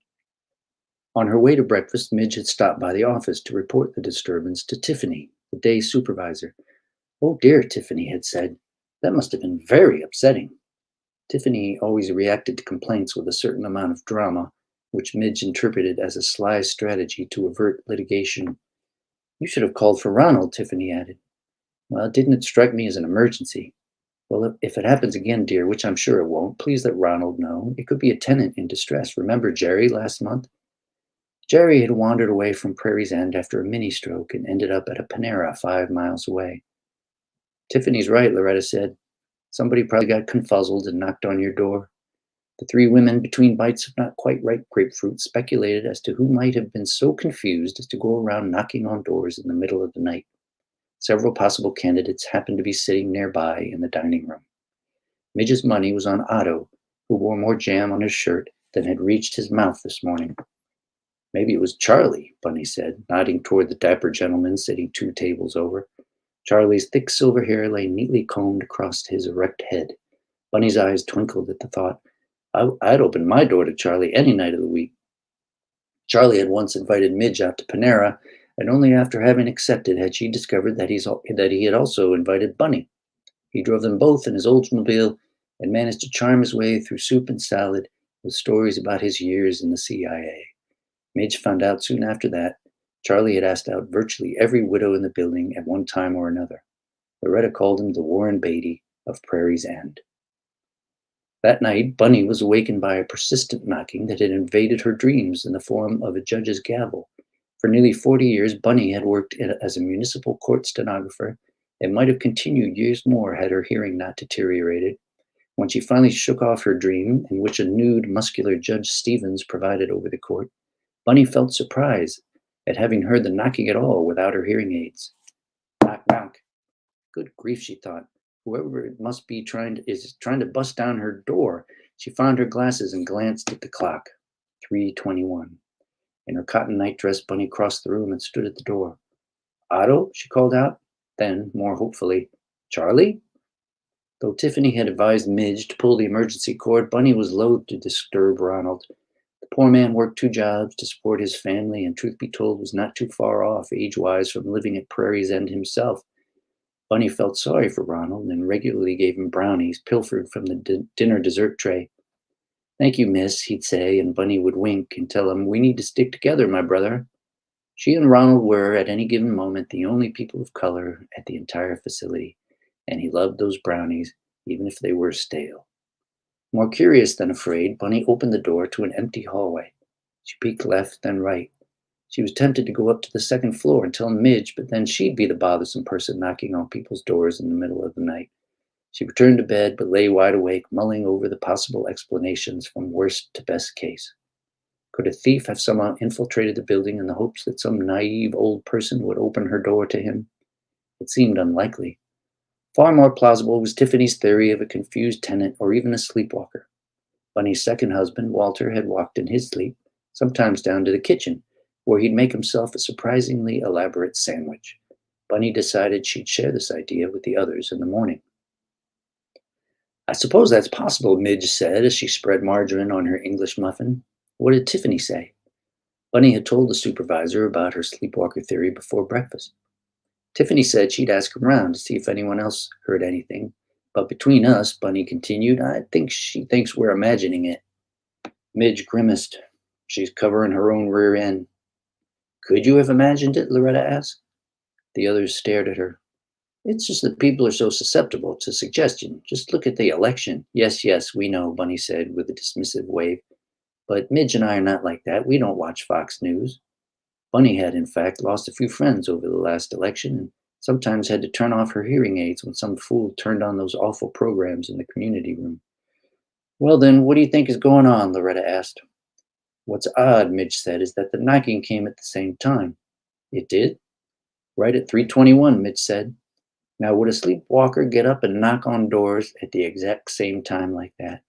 On her way to breakfast, Midge had stopped by the office to report the disturbance to Tiffany, the day supervisor. Oh dear, Tiffany had said. That must have been very upsetting. Tiffany always reacted to complaints with a certain amount of drama, which Midge interpreted as a sly strategy to avert litigation. You should have called for Ronald, Tiffany added. Well, didn't it strike me as an emergency? Well, if it happens again, dear, which I'm sure it won't, please let Ronald know. It could be a tenant in distress. Remember Jerry last month? Jerry had wandered away from Prairie's End after a mini-stroke and ended up at a Panera 5 miles away. Tiffany's right, Loretta said. Somebody probably got confuzzled and knocked on your door. The three women, between bites of not quite ripe grapefruit, speculated as to who might have been so confused as to go around knocking on doors in the middle of the night. Several possible candidates happened to be sitting nearby in the dining room. Midge's money was on Otto, who wore more jam on his shirt than had reached his mouth this morning. Maybe it was Charlie, Bunny said, nodding toward the dapper gentleman sitting 2 tables over. Charlie's thick silver hair lay neatly combed across his erect head. Bunny's eyes twinkled at the thought. I'd open my door to Charlie any night of the week. Charlie had once invited Midge out to Panera, and only after having accepted had she discovered that he had also invited Bunny. He drove them both in his Oldsmobile and managed to charm his way through soup and salad with stories about his years in the CIA. Midge found out soon after that Charlie had asked out virtually every widow in the building at one time or another. Loretta called him the Warren Beatty of Prairie's End. That night, Bunny was awakened by a persistent knocking that had invaded her dreams in the form of a judge's gavel. For nearly 40 years, Bunny had worked as a municipal court stenographer and might have continued years more had her hearing not deteriorated. When she finally shook off her dream, in which a nude, muscular Judge Stevens presided over the court, Bunny felt surprise at having heard the knocking at all without her hearing aids. Knock, knock. Good grief, she thought. Whoever it must be is trying to bust down her door. She found her glasses and glanced at the clock. 3:21. In her cotton nightdress, Bunny crossed the room and stood at the door. Otto? She called out. Then, more hopefully, Charlie? Though Tiffany had advised Midge to pull the emergency cord, Bunny was loath to disturb Ronald. The poor man worked 2 jobs to support his family and, truth be told, was not too far off, age-wise, from living at Prairie's End himself. Bunny felt sorry for Ronald and regularly gave him brownies pilfered from the dinner dessert tray. Thank you, miss, he'd say, and Bunny would wink and tell him, we need to stick together, my brother. She and Ronald were, at any given moment, the only people of color at the entire facility, and he loved those brownies, even if they were stale. More curious than afraid, Bunny opened the door to an empty hallway. She peeked left, then right. She was tempted to go up to the 2nd floor and tell Midge, but then she'd be the bothersome person knocking on people's doors in the middle of the night. She returned to bed, but lay wide awake, mulling over the possible explanations from worst to best case. Could a thief have somehow infiltrated the building in the hopes that some naive old person would open her door to him? It seemed unlikely. Far more plausible was Tiffany's theory of a confused tenant or even a sleepwalker. Bunny's second husband, Walter, had walked in his sleep, sometimes down to the kitchen, where he'd make himself a surprisingly elaborate sandwich. Bunny decided she'd share this idea with the others in the morning. I suppose that's possible, Midge said as she spread margarine on her English muffin. What did Tiffany say? Bunny had told the supervisor about her sleepwalker theory before breakfast. Tiffany said she'd ask around to see if anyone else heard anything. But between us, Bunny continued, I think she thinks we're imagining it. Midge grimaced. She's covering her own rear end. Could you have imagined it? Loretta asked. The others stared at her. It's just that people are so susceptible to suggestion. Just look at the election. Yes, yes, we know, Bunny said with a dismissive wave. But Midge and I are not like that. We don't watch Fox News. Bunny had, in fact, lost a few friends over the last election and sometimes had to turn off her hearing aids when some fool turned on those awful programs in the community room. Well then, what do you think is going on? Loretta asked. What's odd, Midge said, is that the knocking came at the same time. It did? Right at 3:21, Midge said. Now, would a sleepwalker get up and knock on doors at the exact same time like that?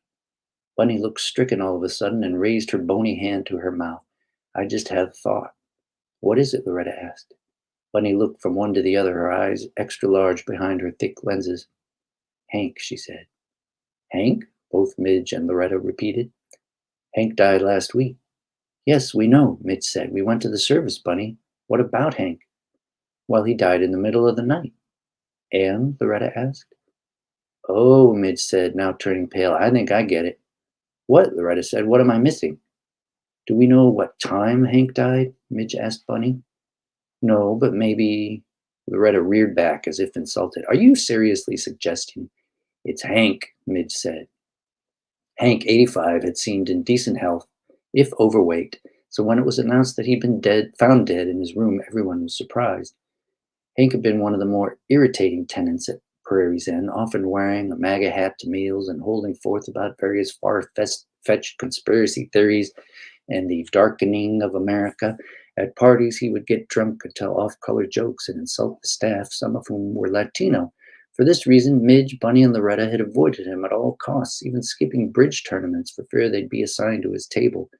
Bunny looked stricken all of a sudden and raised her bony hand to her mouth. I just had a thought. What is it? Loretta asked. Bunny looked from one to the other, her eyes extra large behind her thick lenses. Hank, she said. Hank? Both Midge and Loretta repeated. Hank died last week. Yes, we know, Midge said. We went to the service, Bunny. What about Hank? Well, he died in the middle of the night. And? Loretta asked. Oh, Midge said, now turning pale. I think I get it. What? Loretta said. What am I missing? Do we know what time Hank died? Midge asked Bunny. No, but maybe. Loretta reared back as if insulted. Are you seriously suggesting it's Hank? Midge said. Hank, 85, had seemed in decent health, if overweight, so when it was announced that he'd been found dead in his room, everyone was surprised. Hank had been one of the more irritating tenants at Prairie's End, often wearing a MAGA hat to meals and holding forth about various far-fetched conspiracy theories and the darkening of America. At parties, he would get drunk and tell off-color jokes and insult the staff, some of whom were Latino. For this reason, Midge, Bunny, and Loretta had avoided him at all costs, even skipping bridge tournaments for fear they'd be assigned to his table.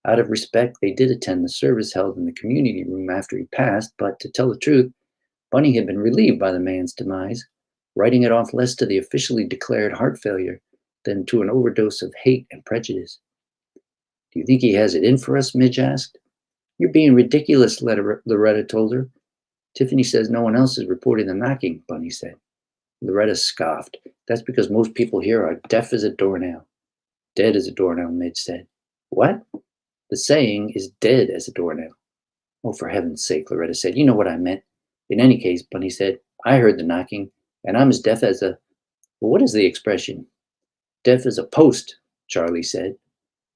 Out of respect, they did attend the service held in the community room after he passed, but to tell the truth, Bunny had been relieved by the man's demise, writing it off less to the officially declared heart failure than to an overdose of hate and prejudice. Do you think he has it in for us? Midge asked. You're being ridiculous, Loretta told her. Tiffany says no one else is reporting the knocking, Bunny said. Loretta scoffed. That's because most people here are deaf as a doornail. Dead as a doornail, Midge said. What? The saying is dead as a doornail. Oh, for heaven's sake, Loretta said. You know what I meant. In any case, Bunny said, I heard the knocking, and I'm as deaf as a... Well, what is the expression? Deaf as a post, Charlie said.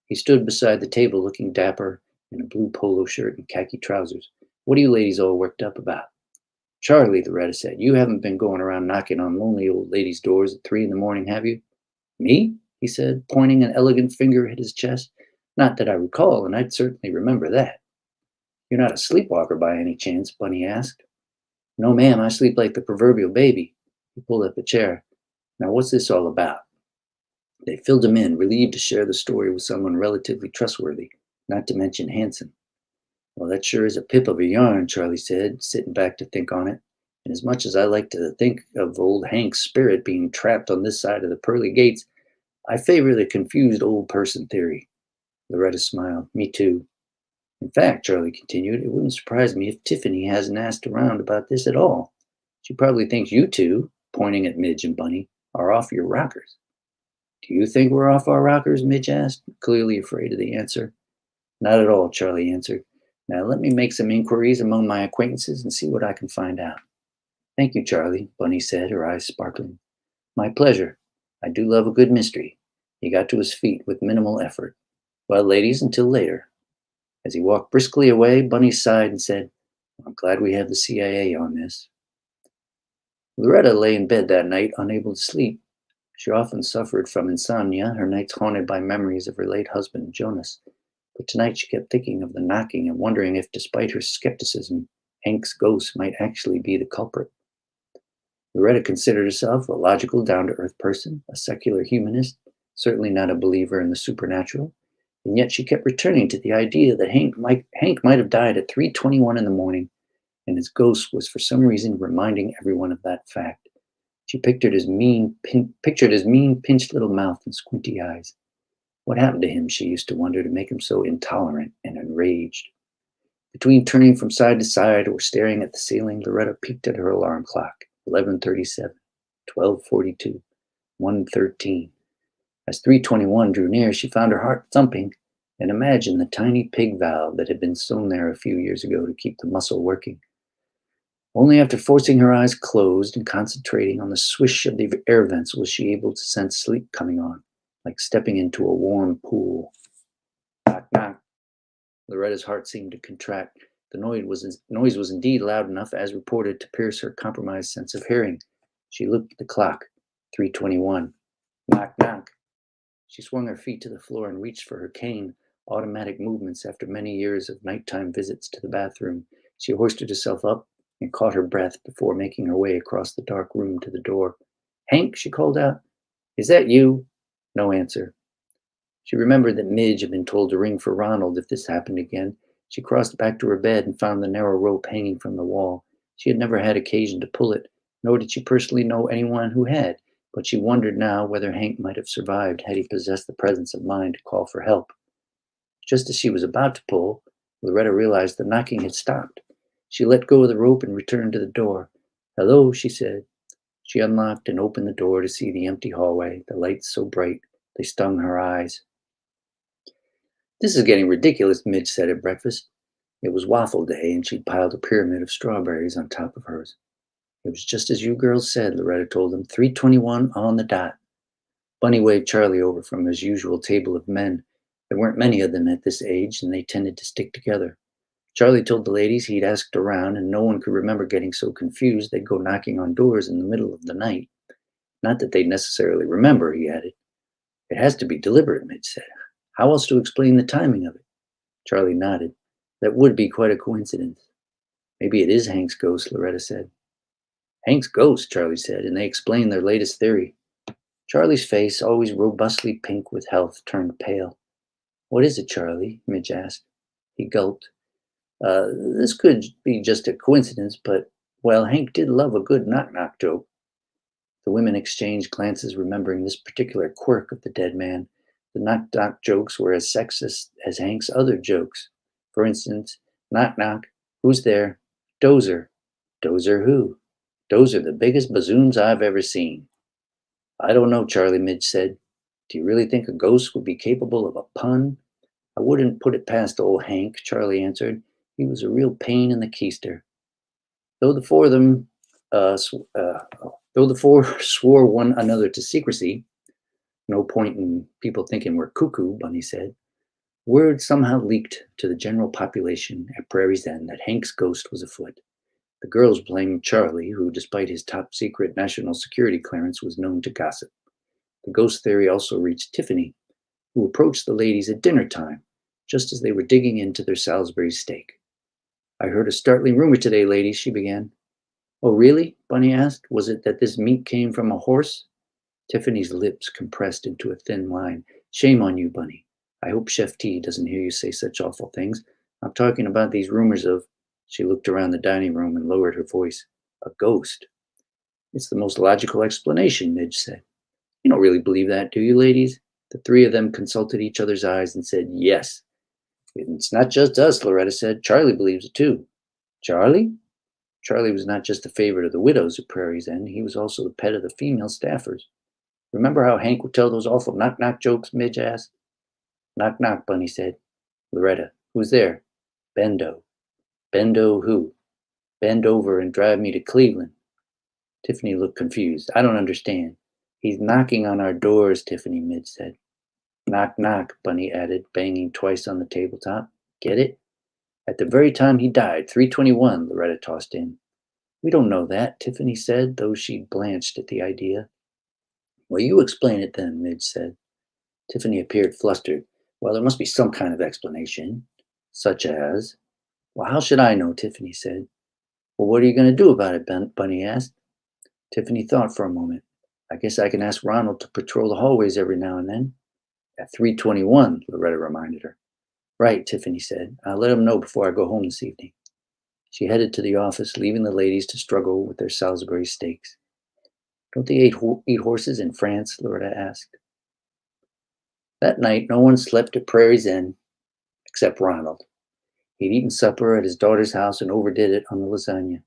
He stood beside the table looking dapper in a blue polo shirt and khaki trousers. What are you ladies all worked up about? Charlie, Loretta said, you haven't been going around knocking on lonely old ladies' doors at 3 a.m, have you? Me? He said, pointing an elegant finger at his chest. Not that I recall, and I'd certainly remember that. You're not a sleepwalker by any chance? Bunny asked. No, ma'am, I sleep like the proverbial baby. He pulled up a chair. Now, what's this all about? They filled him in, relieved to share the story with someone relatively trustworthy, not to mention handsome. Well, that sure is a pip of a yarn, Charlie said, sitting back to think on it. And as much as I like to think of old Hank's spirit being trapped on this side of the pearly gates, I favor the confused old person theory. Loretta smiled. Me too. In fact, Charlie continued, it wouldn't surprise me if Tiffany hasn't asked around about this at all. She probably thinks you two, pointing at Midge and Bunny, are off your rockers. Do you think we're off our rockers? Midge asked, clearly afraid of the answer. Not at all, Charlie answered. Now let me make some inquiries among my acquaintances and see what I can find out. Thank you, Charlie, Bunny said, her eyes sparkling. My pleasure. I do love a good mystery. He got to his feet with minimal effort. Well, ladies, until later. As he walked briskly away, Bunny sighed and said, I'm glad we have the CIA on this. Loretta lay in bed that night, unable to sleep. She often suffered from insomnia, her nights haunted by memories of her late husband, Jonas. But tonight she kept thinking of the knocking and wondering if, despite her skepticism, Hank's ghost might actually be the culprit. Loretta considered herself a logical, down-to-earth person, a secular humanist, certainly not a believer in the supernatural, and yet she kept returning to the idea that Hank might have died at 3:21 in the morning, and his ghost was for some reason reminding everyone of that fact. She pictured his mean, pinched little mouth and squinty eyes. What happened to him, she used to wonder, to make him so intolerant and enraged? Between turning from side to side or staring at the ceiling, Loretta peeked at her alarm clock. 11:37, 12:42, 1:13. As 3:21 drew near, she found her heart thumping and imagined the tiny pig valve that had been sewn there a few years ago to keep the muscle working. Only after forcing her eyes closed and concentrating on the swish of the air vents was she able to sense sleep coming on, like stepping into a warm pool. Knock, knock. Loretta's heart seemed to contract. The noise was indeed loud enough, as reported, to pierce her compromised sense of hearing. She looked at the clock. 3:21. Knock, knock. She swung her feet to the floor and reached for her cane. automatic movements after many years of nighttime visits to the bathroom. She hoisted herself up and caught her breath before making her way across the dark room to the door. "Hank," she called out, "is that you?" No answer. She remembered that Midge had been told to ring for Ronald if this happened again. She crossed back to her bed and found the narrow rope hanging from the wall. She had never had occasion to pull it, nor did she personally know anyone who had, but she wondered now whether Hank might have survived had he possessed the presence of mind to call for help. Just as she was about to pull, Loretta realized the knocking had stopped. She let go of the rope and returned to the door. "Hello," she said. She unlocked and opened the door to see the empty hallway, the lights so bright they stung her eyes. "This is getting ridiculous," Midge said at breakfast. It was waffle day, and she'd piled a pyramid of strawberries on top of hers. "It was just as you girls said," Loretta told them. 3:21 on the dot. Bunny waved Charlie over from his usual table of men. There weren't many of them at this age, and they tended to stick together. Charlie told the ladies he'd asked around, and no one could remember getting so confused they'd go knocking on doors in the middle of the night. Not that they'd necessarily remember, he added. "It has to be deliberate," Midge said. "How else to explain the timing of it?" Charlie nodded. "That would be quite a coincidence." "Maybe it is Hank's ghost," Loretta said. "Hank's ghost," Charlie said, and they explained their latest theory. Charlie's face, always robustly pink with health, turned pale. "What is it, Charlie?" Midge asked. He gulped. This could be just a coincidence, but, well, Hank did love a good knock-knock joke." The women exchanged glances, remembering this particular quirk of the dead man. The knock-knock jokes were as sexist as Hank's other jokes. For instance, "Knock-knock, who's there?" "Dozer." "Dozer who?" "Dozer the biggest bazoons I've ever seen." "I don't know," Charlie Midge said. "Do you really think a ghost would be capable of a pun?" "I wouldn't put it past old Hank," Charlie answered. "He was a real pain in the keister." Though the four of them, though the four swore one another to secrecy, no point in people thinking we're cuckoo, Bunny said. Word somehow leaked to the general population at Prairie's End that Hank's ghost was afoot. The girls blamed Charlie, who, despite his top secret national security clearance, was known to gossip. The ghost theory also reached Tiffany, who approached the ladies at dinner time, just as they were digging into their Salisbury steak. "I heard a startling rumor today, ladies," she began. "Oh, really?" Bunny asked. "Was it that this meat came from a horse?" Tiffany's lips compressed into a thin line. "Shame on you, Bunny. I hope Chef T doesn't hear you say such awful things. I'm talking about these rumors of—" She looked around the dining room and lowered her voice. "A ghost." "It's the most logical explanation," Midge said. "You don't really believe that, do you, ladies?" The three of them consulted each other's eyes and said, "Yes." "It's not just us," Loretta said. "Charlie believes it too." "Charlie?" Charlie was not just a favorite of the widows at Prairie's End, he was also the pet of the female staffers. "Remember how Hank would tell those awful knock-knock jokes?" Midge asked. "Knock, knock," Bunny said. "Loretta, who's there?" "Bendo." "Bendo who?" "Bend over and drive me to Cleveland." Tiffany looked confused. "I don't understand." "He's knocking on our doors," Tiffany, Midge said. "Knock, knock," Bunny added, banging twice on the tabletop. "Get it?" "At the very time he died, 3:21, Loretta tossed in. "We don't know that," Tiffany said, though she blanched at the idea. "Well, you explain it then," Midge said. Tiffany appeared flustered. "Well, there must be some kind of explanation." "Such as?" "Well, how should I know?" Tiffany said. "Well, what are you going to do about it?" Bunny asked. Tiffany thought for a moment. "I guess I can ask Ronald to patrol the hallways every now and then." "At 3:21, Loretta reminded her. "Right," Tiffany said. "I'll let him know before I go home this evening." She headed to the office, leaving the ladies to struggle with their Salisbury steaks. "Don't they eat horses in France?" Loretta asked. That night, no one slept at Prairie's End except Ronald. He'd eaten supper at his daughter's house and overdid it on the lasagna.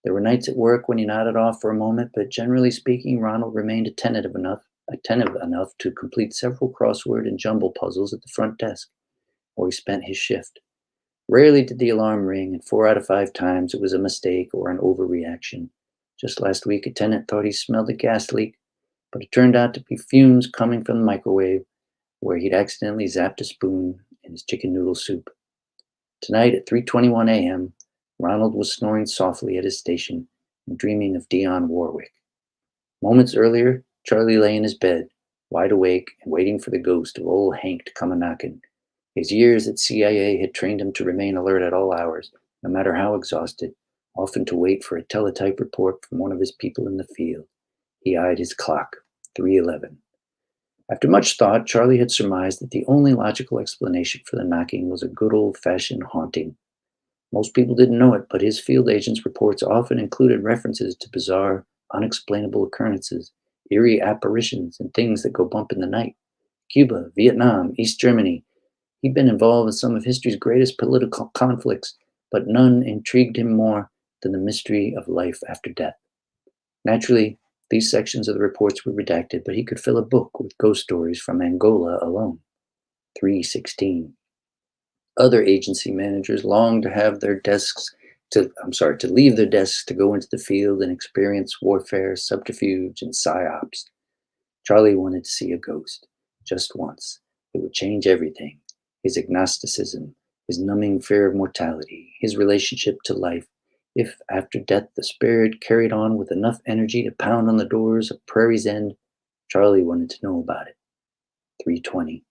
There were nights at work when he nodded off for a moment, but generally speaking, Ronald remained attentive enough to complete several crossword and jumble puzzles at the front desk, where he spent his shift. Rarely did the alarm ring, and 4 out of 5 times it was a mistake or an overreaction. Just last week, a tenant thought he smelled a gas leak, but it turned out to be fumes coming from the microwave, where he'd accidentally zapped a spoon in his chicken noodle soup. Tonight at 3:21 a.m., Ronald was snoring softly at his station and dreaming of Dionne Warwick. Moments earlier, Charlie lay in his bed, wide awake and waiting for the ghost of old Hank to come a-knocking. His years at CIA had trained him to remain alert at all hours, no matter how exhausted, often to wait for a teletype report from one of his people in the field. He eyed his clock, 3:11. After much thought, Charlie had surmised that the only logical explanation for the knocking was a good old-fashioned haunting. Most people didn't know it, but his field agent's reports often included references to bizarre, unexplainable occurrences, eerie apparitions, and things that go bump in the night. Cuba, Vietnam, East Germany. He'd been involved in some of history's greatest political conflicts, but none intrigued him more than the mystery of life after death. Naturally, these sections of the reports were redacted, but he could fill a book with ghost stories from Angola alone. 3:16. Other agency managers longed to have their desks to leave their desks to go into the field and experience warfare, subterfuge, and psyops. Charlie wanted to see a ghost, just once. It would change everything. His agnosticism, his numbing fear of mortality, his relationship to life. If after death the spirit carried on with enough energy to pound on the doors of Prairie's End, Charlie wanted to know about it. 3:20.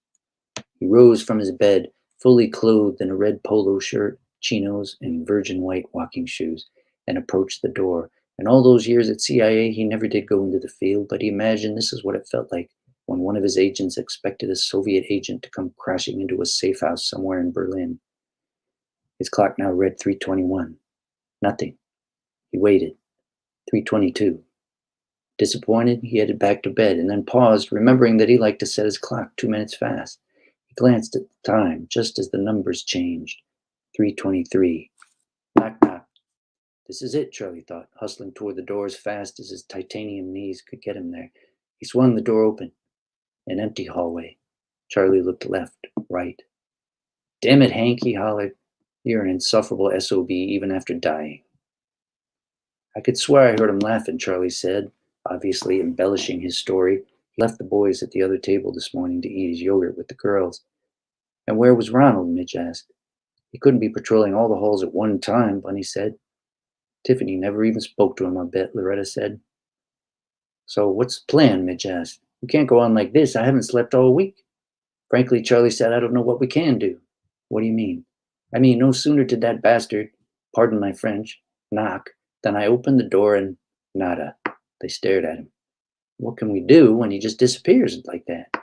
He rose from his bed, fully clothed in a red polo shirt, chinos, and virgin white walking shoes, and approached the door. In all those years at CIA, he never did go into the field, but he imagined this is what it felt like when one of his agents expected a Soviet agent to come crashing into a safe house somewhere in Berlin. His clock now read 3:21. Nothing. He waited. 3:22. Disappointed, he headed back to bed and then paused, remembering that he liked to set his clock 2 minutes fast. He glanced at the time just as the numbers changed. 3:23. Knock, knock. This is it, Charlie thought, hustling toward the door as fast as his titanium knees could get him there. He swung the door open. An empty hallway. Charlie looked left, right. Damn it, Hank, he hollered. You're an insufferable SOB even after dying. I could swear I heard him laughing, Charlie said, obviously embellishing his story. He left the boys at the other table this morning to eat his yogurt with the girls. And where was Ronald? Midge asked. He couldn't be patrolling all the halls at one time, Bunny said. Tiffany never even spoke to him, I bet, Loretta said. So what's the plan? Midge asked. We can't go on like this. I haven't slept all week. Frankly, Charlie said, I don't know what we can do. What do you mean? I mean, no sooner did that bastard, pardon my French, knock, than I opened the door and nada. They stared at him. What can we do when he just disappears like that?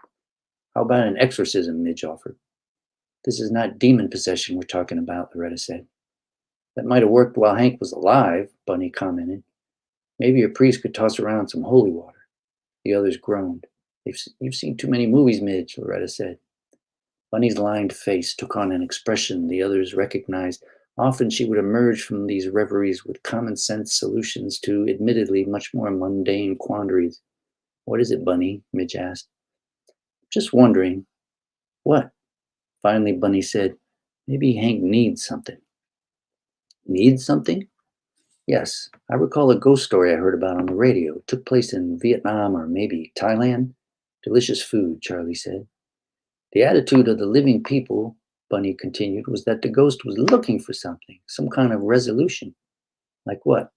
How about an exorcism? Midge offered. This is not demon possession we're talking about, Loretta said. That might have worked while Hank was alive, Bunny commented. Maybe a priest could toss around some holy water. The others groaned. You've seen too many movies, Midge, Loretta said. Bunny's lined face took on an expression the others recognized. Often she would emerge from these reveries with common sense solutions to admittedly much more mundane quandaries. What is it, Bunny? Midge asked. Just wondering. What? Finally, Bunny said, maybe Hank needs something. Needs something? Yes, I recall a ghost story I heard about on the radio. It took place in Vietnam or maybe Thailand. Delicious food, Charlie said. The attitude of the living people, Bunny continued, was that the ghost was looking for something, some kind of resolution. Like what?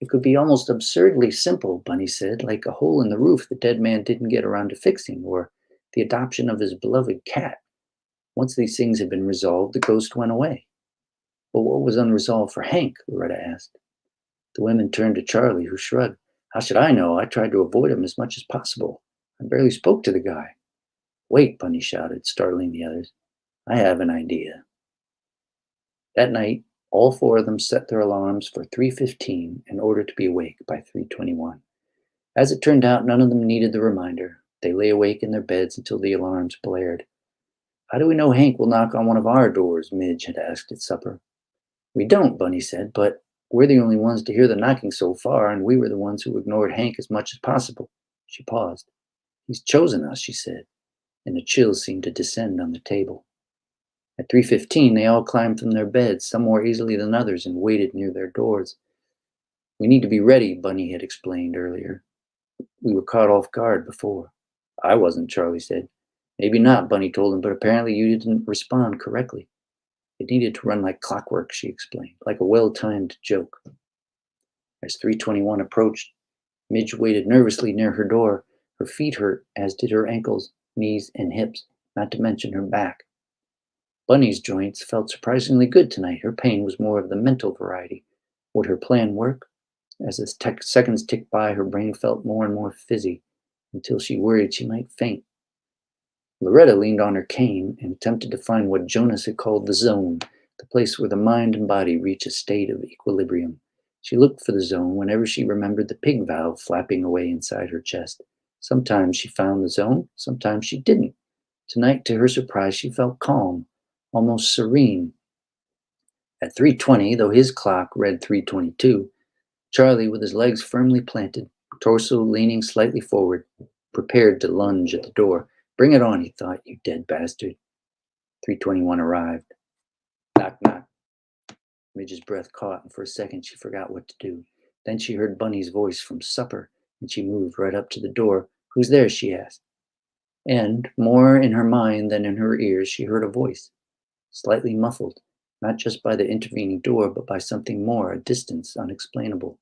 It could be almost absurdly simple, Bunny said, like a hole in the roof the dead man didn't get around to fixing, or the adoption of his beloved cat. Once these things had been resolved, the ghost went away. But what was unresolved for Hank? Loretta asked. The women turned to Charlie, who shrugged. How should I know? I tried to avoid him as much as possible. I barely spoke to the guy. Wait, Bunny shouted, startling the others. I have an idea. That night, all four of them set their alarms for 3:15 in order to be awake by 3:21. As it turned out, none of them needed the reminder. They lay awake in their beds until the alarms blared. How do we know Hank will knock on one of our doors? Midge had asked at supper. We don't, Bunny said, but we're the only ones to hear the knocking so far, and we were the ones who ignored Hank as much as possible. She paused. He's chosen us, she said, and a chill seemed to descend on the table. At 3:15, they all climbed from their beds, some more easily than others, and waited near their doors. We need to be ready, Bunny had explained earlier. We were caught off guard before. I wasn't, Charlie said. Maybe not, Bunny told him, but apparently you didn't respond correctly. It needed to run like clockwork, she explained, like a well-timed joke. As 3:21 approached, Midge waited nervously near her door. Her feet hurt, as did her ankles, knees, and hips, not to mention her back. Bunny's joints felt surprisingly good tonight. Her pain was more of the mental variety. Would her plan work? As the seconds ticked by, her brain felt more and more fizzy until she worried she might faint. Loretta leaned on her cane and attempted to find what Jonas had called the zone, the place where the mind and body reach a state of equilibrium. She looked for the zone whenever she remembered the pig valve flapping away inside her chest. Sometimes she found the zone, sometimes she didn't. Tonight, to her surprise, she felt calm, almost serene. At 3:20, though his clock read 3:22, Charlie, with his legs firmly planted, torso leaning slightly forward, prepared to lunge at the door. Bring it on, he thought, you dead bastard. 3:21 arrived. Knock, knock. Midge's breath caught, and for a second she forgot what to do. Then she heard Bunny's voice from supper, and she moved right up to the door. Who's there? She asked. And, more in her mind than in her ears, she heard a voice, slightly muffled, not just by the intervening door, but by something more, a distance unexplainable.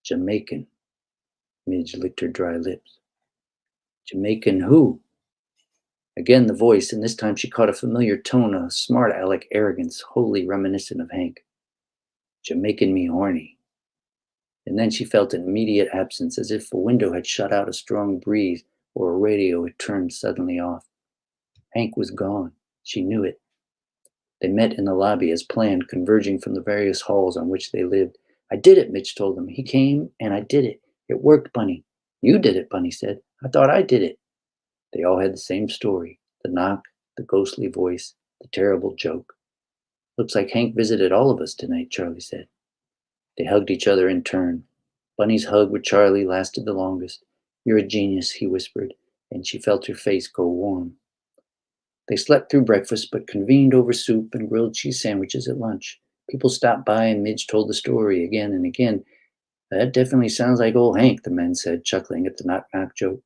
Jamaican. Midge licked her dry lips. Jamaican who? Again the voice, and this time she caught a familiar tone, a smart aleck arrogance, wholly reminiscent of Hank. Jamaican me horny. And then she felt an immediate absence, as if a window had shut out a strong breeze or a radio had turned suddenly off. Hank was gone. She knew it. They met in the lobby as planned, converging from the various halls on which they lived. I did it, Mitch told them. He came, and I did it. It worked, Bunny. You did it, Bunny said. I thought I did it. They all had the same story. The knock, the ghostly voice, the terrible joke. Looks like Hank visited all of us tonight, Charlie said. They hugged each other in turn. Bunny's hug with Charlie lasted the longest. You're a genius, he whispered, and she felt her face go warm. They slept through breakfast, but convened over soup and grilled cheese sandwiches at lunch. People stopped by, and Midge told the story again and again. That definitely sounds like old Hank, the men said, chuckling at the knock-knock joke.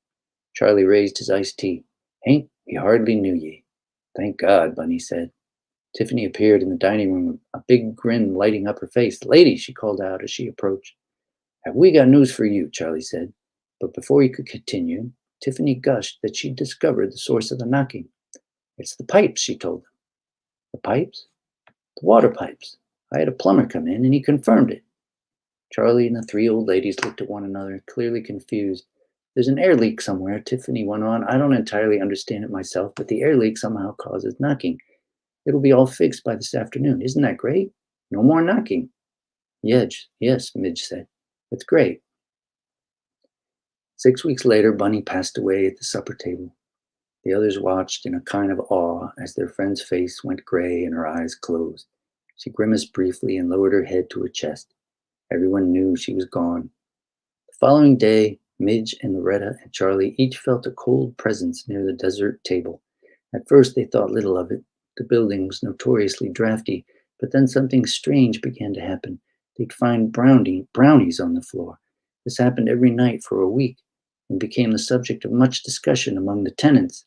Charlie raised his iced tea. Hank, we hardly knew ye. Thank God, Bunny said. Tiffany appeared in the dining room, a big grin lighting up her face. Lady, she called out as she approached. Have we got news for you, Charlie said. But before he could continue, Tiffany gushed that she'd discovered the source of the knocking. It's the pipes, she told them. The pipes? The water pipes. I had a plumber come in, and he confirmed it. Charlie and the three old ladies looked at one another, clearly confused. There's an air leak somewhere, Tiffany went on. I don't entirely understand it myself, but the air leak somehow causes knocking. It'll be all fixed by this afternoon. Isn't that great? No more knocking. Yes, Midge said. It's great. 6 weeks later, Bunny passed away at the supper table. The others watched in a kind of awe as their friend's face went gray and her eyes closed. She grimaced briefly and lowered her head to her chest. Everyone knew she was gone. The following day, Midge and Loretta and Charlie each felt a cold presence near the dessert table. At first, they thought little of it. The building was notoriously drafty, but then something strange began to happen. They'd find brownies on the floor. This happened every night for a week and became the subject of much discussion among the tenants.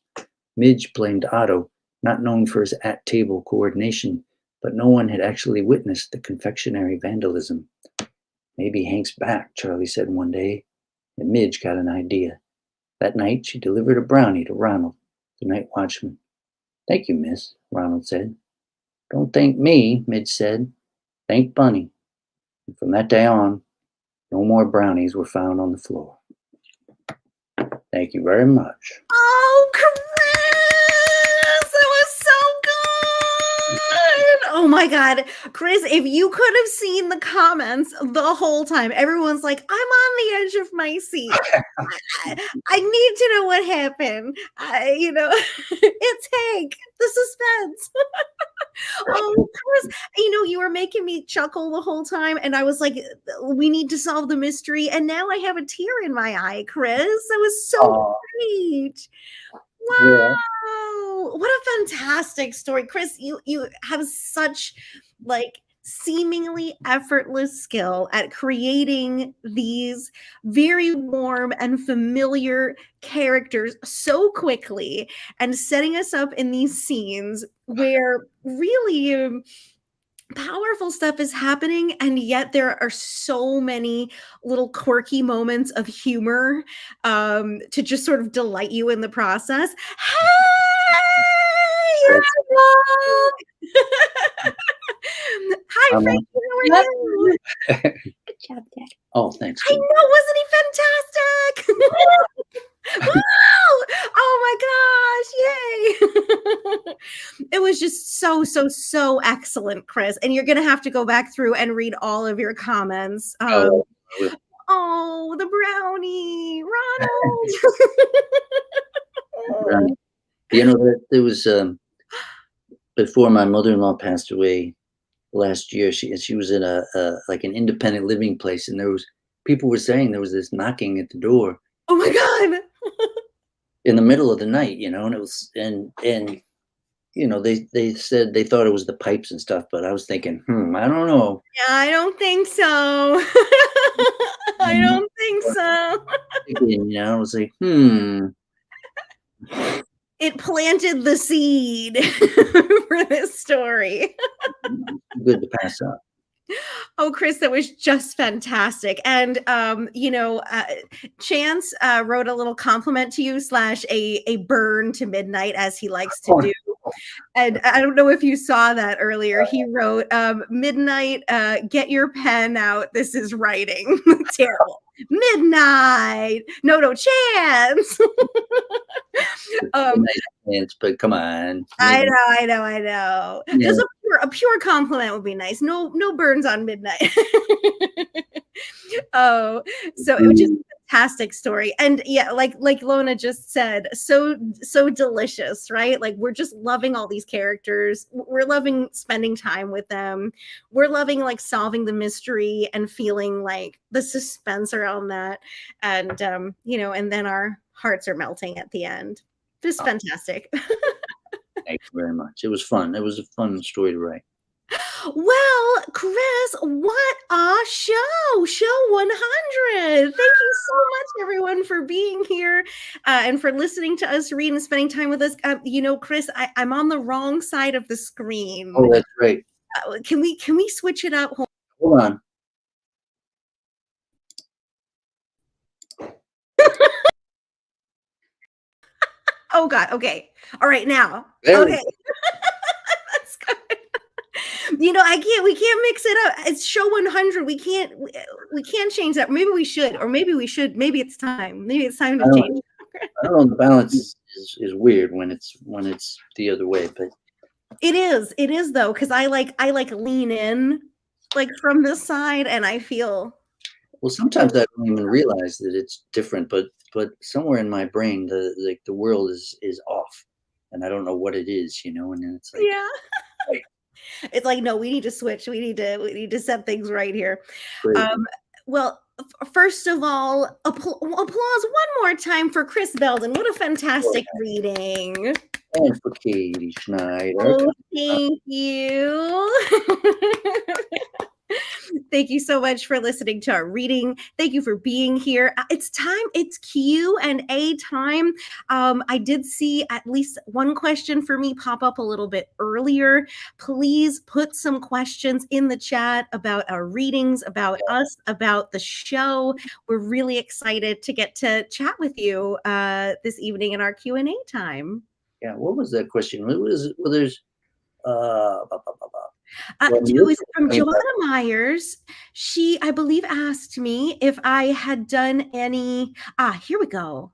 Midge blamed Otto, not known for his at-table coordination, but no one had actually witnessed the confectionery vandalism. Maybe Hank's back, Charlie said one day, and Midge got an idea. That night, she delivered a brownie to Ronald, the night watchman. Thank you, miss, Ronald said. Don't thank me, Midge said. Thank Bunny. And from that day on, no more brownies were found on the floor. Thank you very much. Oh, Chris! That was so good! Oh my God. Chris, if you could have seen the comments the whole time, everyone's like, I'm on the edge of my seat. I need to know what happened. It's Hank. The suspense. Oh, Chris, you were making me chuckle the whole time, and I was like, we need to solve the mystery, and now I have a tear in my eye, Chris. That was so great. Yeah. Wow. What a fantastic story. Chris, you have such seemingly effortless skill at creating these very warm and familiar characters so quickly and setting us up in these scenes where really powerful stuff is happening, and yet there are so many little quirky moments of humor to just sort of delight you in the process. Hey, you're on Hi, I'm Frankie. on. How are you? Good job, Dad. Oh, thanks. I know, wasn't he fantastic? Wow! Oh my gosh, yay! It was just so excellent, Chris. And you're gonna have to go back through and read all of your comments. Oh, Oh, the brownie, Ronald. right. You know, there was before my mother-in-law passed away last year. She was in a like an independent living place, and there was people were saying there was this knocking at the door Oh my God. in the middle of the night. You know, and it was and you know they said they thought it was the pipes and stuff, but I was thinking, I don't know. Yeah, I don't think so. I And, don't think so. you know, I was like, It planted the seed for this story. good to pass up. Oh, Chris, that was just fantastic. And, Chance wrote a little compliment to you / a burn to midnight, as he likes to do. And I don't know if you saw that earlier. He wrote, midnight, get your pen out. This is writing. Terrible. Midnight. No, Chance. But come on. I know. Yeah. Just a pure compliment would be nice. No burns on midnight. Oh, so it was just a fantastic story. And yeah, like Lona just said, so delicious, right? Like we're just loving all these characters. We're loving spending time with them. We're loving like solving the mystery and feeling like the suspense around that. And and then our hearts are melting at the end. Just fantastic. Thank you very much. It was fun. It was a fun story to write. Well, Chris, what a show! Show 100. Thank you so much, everyone, for being here and for listening to us read and spending time with us. Chris, I'm on the wrong side of the screen. Oh, that's right. Can we switch it up? Hold on. Oh God. Okay. All right. Now. There we Okay. That's good. We can't mix it up. It's show 100. We can't change that. Maybe we should, or maybe we should. Maybe it's time. Maybe it's time to change. I don't know. The balance is weird when it's the other way, but It is though, because I lean in like from this side, and I feel. well, sometimes I don't even realize that it's different, but somewhere in my brain, the world is off, and I don't know what it is, and then it's like, Yeah. It's like, no, we need to switch. We need to set things right here. crazy. Well, first of all, applause one more time for Chris Belden. What a fantastic reading. And for Katie Schneider. Oh, thank you. Thank you so much for listening to our reading. Thank you for being here. It's time. It's Q&A time. I did see at least one question for me pop up a little bit earlier. Please put some questions in the chat about our readings, about us, about the show. We're really excited to get to chat with you this evening in our Q&A time. Yeah, what was that question? There's from Joanna Myers. She, I believe, asked me if I had done any. Here we go.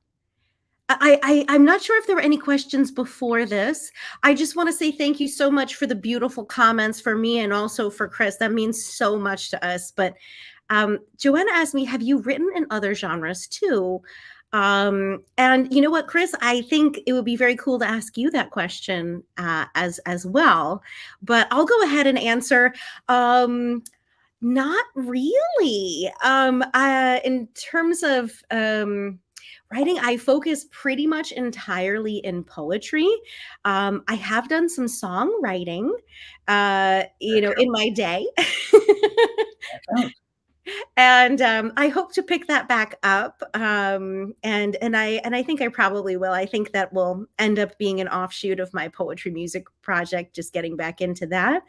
I'm not sure if there were any questions before this. I just want to say thank you so much for the beautiful comments for me and also for Chris. That means so much to us. But Joanna asked me, have you written in other genres too? And you know what, Chris, I think it would be very cool to ask you that question as well, but I'll go ahead and answer. Not really. In terms of writing, I focus pretty much entirely in poetry. I have done some songwriting, in my day. And I hope to pick that back up. And I think I probably will. I think that will end up being an offshoot of my poetry music project, just getting back into that.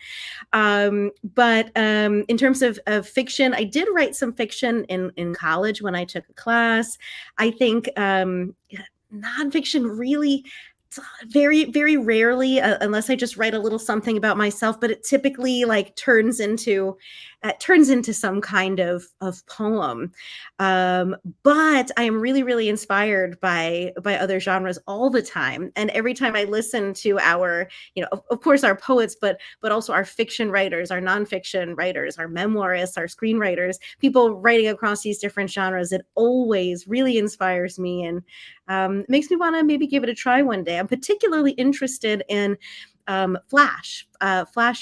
But in terms of fiction, I did write some fiction in college when I took a class. I think nonfiction really very, very rarely, unless I just write a little something about myself, but it typically like turns into some kind of poem. But I am really, really inspired by other genres all the time. And every time I listen to our, of course, our poets, but also our fiction writers, our nonfiction writers, our memoirists, our screenwriters, people writing across these different genres, it always really inspires me and makes me want to maybe give it a try one day. I'm particularly interested in flash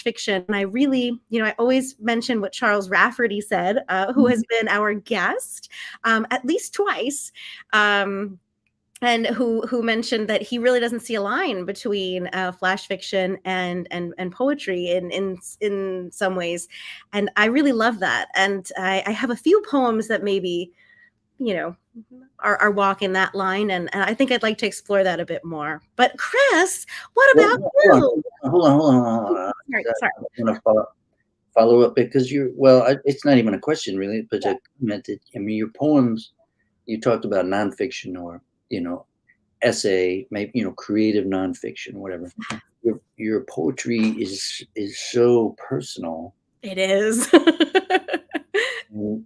fiction. And I really, I always mention what Charles Rafferty said, who has been our guest at least twice. And who mentioned that he really doesn't see a line between flash fiction and poetry in some ways, and I really love that. And I have a few poems that maybe are walking that line, and I think I'd like to explore that a bit more. But Chris, what about you? Hold on. Sorry. I want to follow up because it's not even a question really, but a comment that, I mean, your poems, you talked about nonfiction or, essay, maybe, creative nonfiction, whatever. Your poetry is so personal. It is.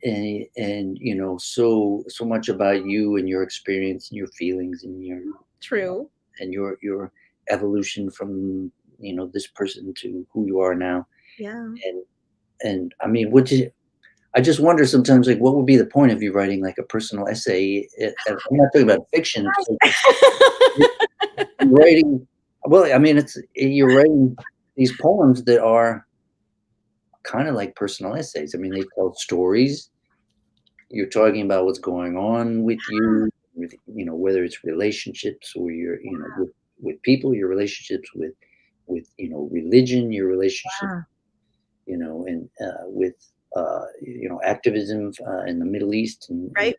and so much about you and your experience and your feelings and your true and your evolution from this person to who you are now. Yeah. And I mean, I just wonder sometimes, like, what would be the point of you writing like a personal essay? I'm not talking about fiction. You're writing, well, I mean, you're writing these poems that are kind of like personal essays. I mean, they tell stories. You're talking about what's going on with you, with, whether it's relationships or with people, your relationships with religion, your relationship, and with activism in the Middle East. And, right.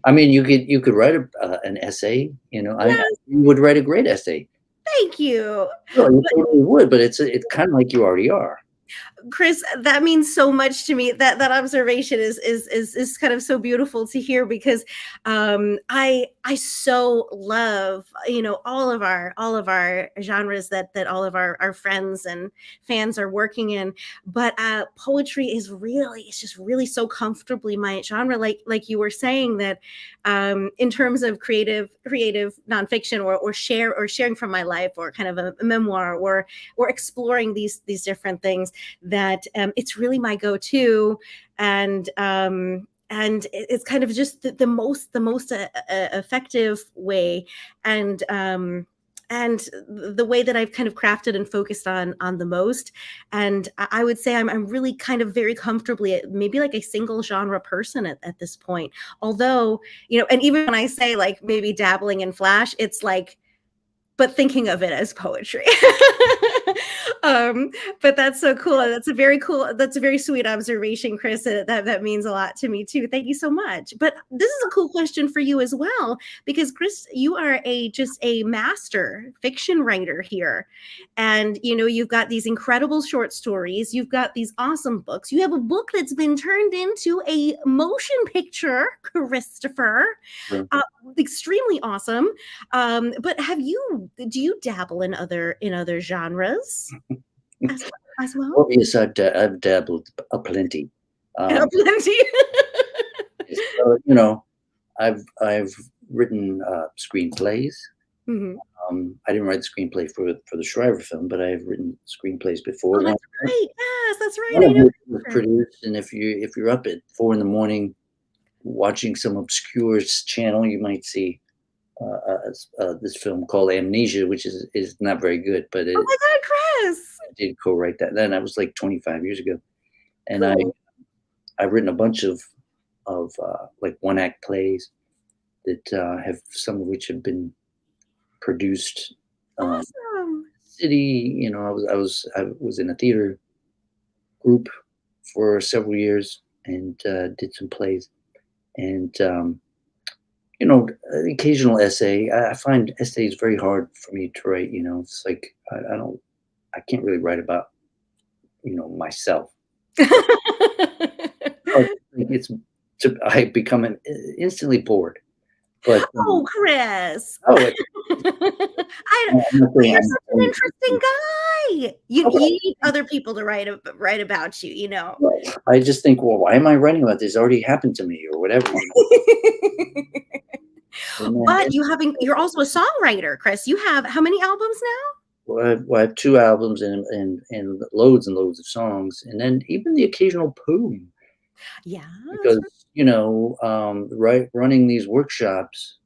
I mean, you could write an essay. Yes. You would write a great essay. Thank you. Well, you totally would, but it's kind of like you already are. Chris, that means so much to me. That observation is kind of so beautiful to hear, because I so love all of our genres that all of our friends and fans are working in, but poetry is it's just really so comfortably my genre. Like you were saying, that in terms of creative nonfiction or sharing from my life, or kind of a memoir, or exploring these different things, that it's really my go-to, and it's kind of just the most effective way, and the way that I've kind of crafted and focused on the most. And I would say I'm really kind of very comfortably maybe like a single genre person at this point. Although, and even when I say like maybe dabbling in flash, it's like, but thinking of it as poetry. But that's so cool. That's a very sweet observation, Chris. That means a lot to me too. Thank you so much. But this is a cool question for you as well, because Chris, you are just a master fiction writer here. And you've got these incredible short stories, you've got these awesome books, you have a book that's been turned into a motion picture, Christopher. Extremely awesome. But do you dabble in other genres as well? Well, yes, I've dabbled aplenty. Plenty. So, I've written screenplays. Mm-hmm. I didn't write the screenplay for the Schreiber film, but I've written screenplays before. Oh, that's right. Yes, that's right. One of which was produced, and if you're up at 4 a.m. watching some obscure channel, you might see this film called Amnesia, which is not very good, but oh my God, Chris! I did co-write that. Then that was like 25 years ago, and cool. I've written a bunch of like one-act plays that have, some of which have been produced. Awesome. City, I was in a theater group for several years and did some plays, and occasional essay. I find essays very hard for me to write. It's like I can't really write about myself. I become instantly bored. But Oh, Chris. oh, it, I, I'm not but saying you're I'm such an interesting guy. You okay. need other people to write about you, you know. Well, I just think, well, why am I writing about this? It already happened to me, or whatever. And then, But you're also a songwriter, Chris. You have how many albums now? well, I have 2 albums and loads and loads of songs, and then even the occasional poem. Yeah. Because running these workshops,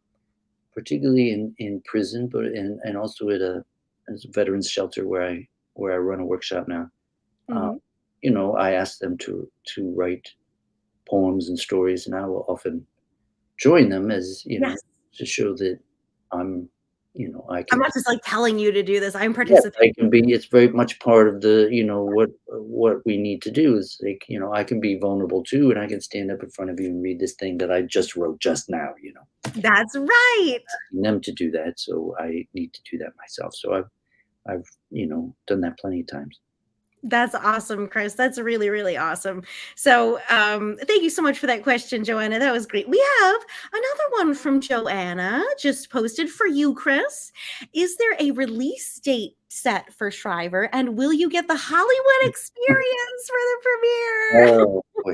particularly in prison, but and also at a as a veterans shelter where I run a workshop now. Uh, Mhm. I ask them to write poems and stories, and I will often join them as Yes. to show that I'm I I'm can not just like telling you to do this. I'm yeah, participating. I can be. It's very much part of the what we need to do is like I can be vulnerable too, and I can stand up in front of you and read this thing that I just wrote just now. That's right. Asking them to do that, so I need to do that myself. So I've done that plenty of times. That's awesome, Chris. That's really, really awesome. So, thank you so much for that question, Joanna. That was great. We have another one from Joanna just posted for you, Chris. Is there a release date set for Shriver, and will you get the Hollywood experience for the premiere? Oh boy.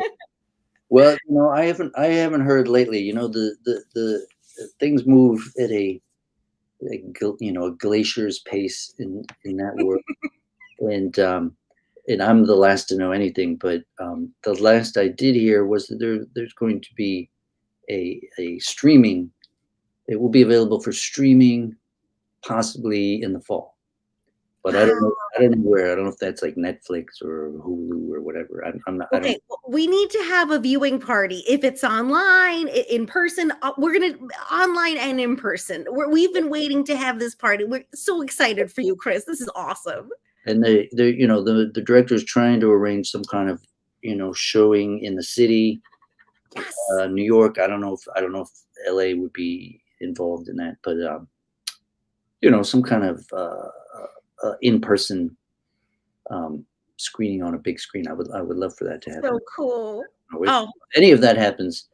Well, I haven't heard lately. The things move at a glacier's pace in that world, and I'm the last to know anything. But the last I did hear was that there's going to be a streaming. It will be available for streaming, possibly in the fall. But I don't Wow. know. I don't know where. I don't know if that's like Netflix or Hulu or whatever. I'm not. I don't. Okay, well, we need to have a viewing party. If it's online, in person, we're gonna online and in person. We've been waiting to have this party. We're so excited for you, Chris. This is awesome. And the director is trying to arrange some kind of showing in the city, Yes. New York. I don't know if LA would be involved in that, but some kind of in person screening on a big screen. I would love for that to happen. So cool. If Oh, any of that happens,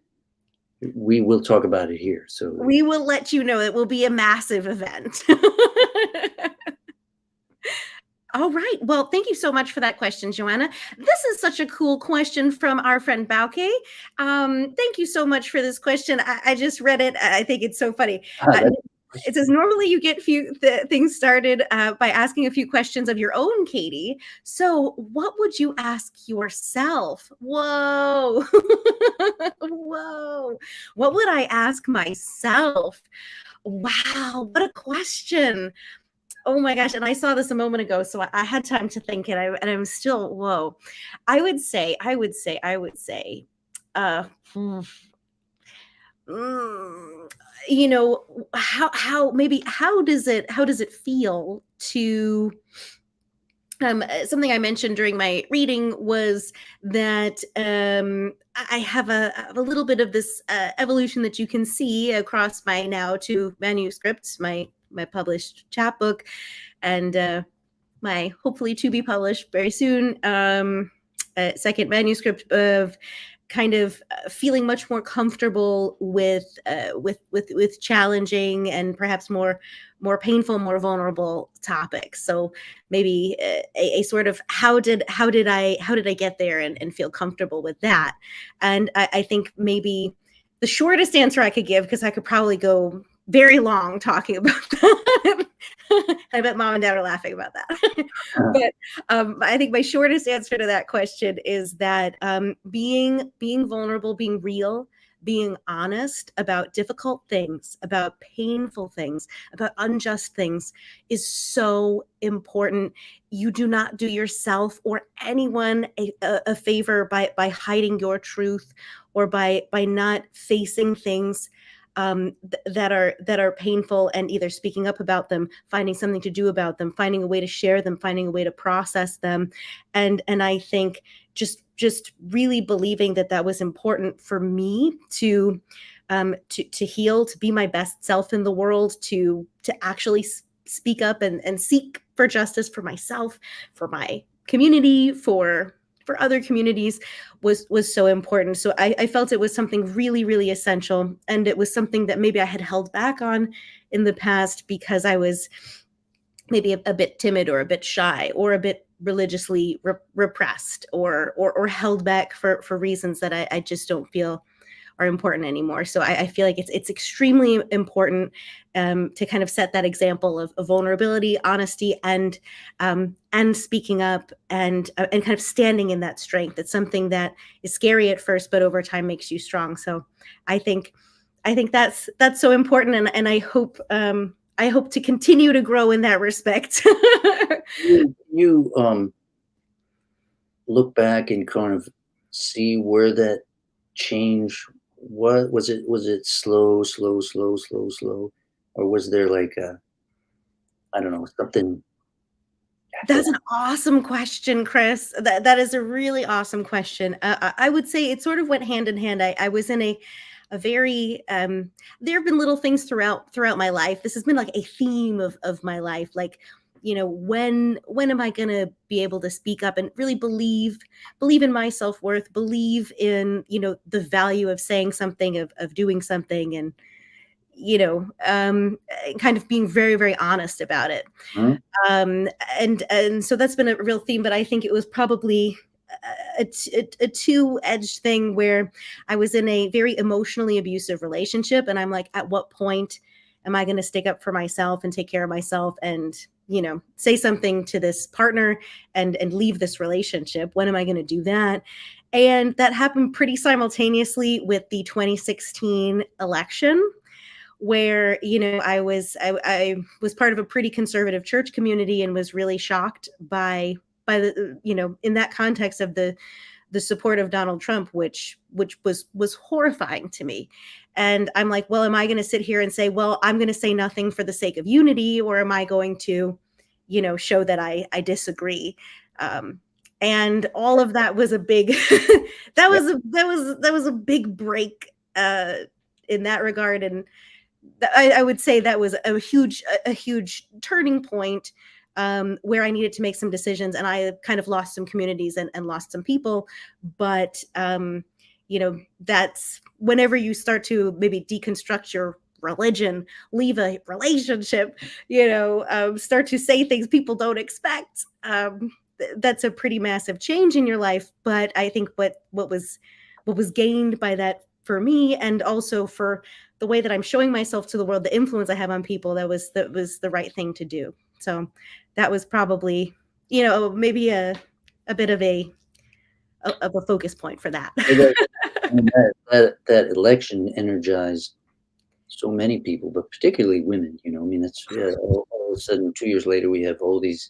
we will talk about it here. So we will let you know. It will be a massive event. All right. Well, thank you so much for that question, Joanna. This is such a cool question from our friend Bauke. Thank you so much for this question. I just read it. I think it's so funny. Uh, that's it says normally you get things started by asking a few questions of your own, Katie. So, what would you ask yourself? Whoa, whoa. What would I ask myself? Wow, what a question. Oh my gosh, and I saw this a moment ago, so I had time to think, and I'm still whoa. I would say, uh, hmm, mm, how does it feel to something I mentioned during my reading was that I have a little bit of this evolution that you can see across my now 2 manuscripts, my published chapbook, and my hopefully to be published very soon second manuscript of kind of feeling much more comfortable with challenging and perhaps more painful, more vulnerable topics. So maybe a sort of how did I get there and feel comfortable with that. And I think maybe the shortest answer I could give, because I could probably go very long talking about that. I bet mom and dad are laughing about that. But I think my shortest answer to that question is that being vulnerable, being real, being honest about difficult things, about painful things, about unjust things is so important. You do not do yourself or anyone a favor by hiding your truth or by not facing things that are painful, and either speaking up about them, finding something to do about them, finding a way to share them, finding a way to process them. And I think just really believing that was important for me to heal, to be my best self in the world, to actually speak up and seek for justice for myself, for my community, for for other communities was so important. So I felt it was something really, really essential. And it was something that maybe I had held back on in the past because I was maybe a bit timid or a bit shy or a bit religiously repressed or held back for reasons that I just don't feel are important anymore. So I feel like it's extremely important to kind of set that example of vulnerability, honesty, and speaking up and kind of standing in that strength. It's something that is scary at first, but over time makes you strong. So I think that's so important, and I hope to continue to grow in that respect. You look back and kind of see where that change, what was it slow, or was there like a, I don't know, something That's that an awesome question, Chris. That is a really awesome question. I would say it sort of went hand in hand. I was in a very there have been little things throughout my life. This has been like a theme of my life. Like, when am I gonna be able to speak up and really believe in my self-worth, believe in, the value of saying something, of doing something, and kind of being very, very honest about it. huh? um and so that's been a real theme, but I think it was probably a two-edged thing where I was in a very emotionally abusive relationship, and I'm like, at what point am I going to stick up for myself and take care of myself and say something to this partner and leave this relationship? When am I going to do that? And that happened pretty simultaneously with the 2016 election, where I was part of a pretty conservative church community and was really shocked by the in that context of the support of Donald Trump, which was horrifying to me. And I'm like, well, am I going to sit here and say, well, I'm going to say nothing for the sake of unity, or am I going to show that I disagree? And all of that was a big Yeah. that was a big break in that regard. And I would say that was a huge turning point, where I needed to make some decisions, and I kind of lost some communities and lost some people. But that's whenever you start to maybe deconstruct your religion, leave a relationship, start to say things people don't expect. That's a pretty massive change in your life. But I think what was gained by that for me, and also for the way that I'm showing myself to the world, the influence I have on people, that was the right thing to do. So that was probably, maybe a bit of a focus point for that. Well, that election energized so many people, but particularly women. I mean, that's, yeah. All of a sudden, 2 years later, we have all these,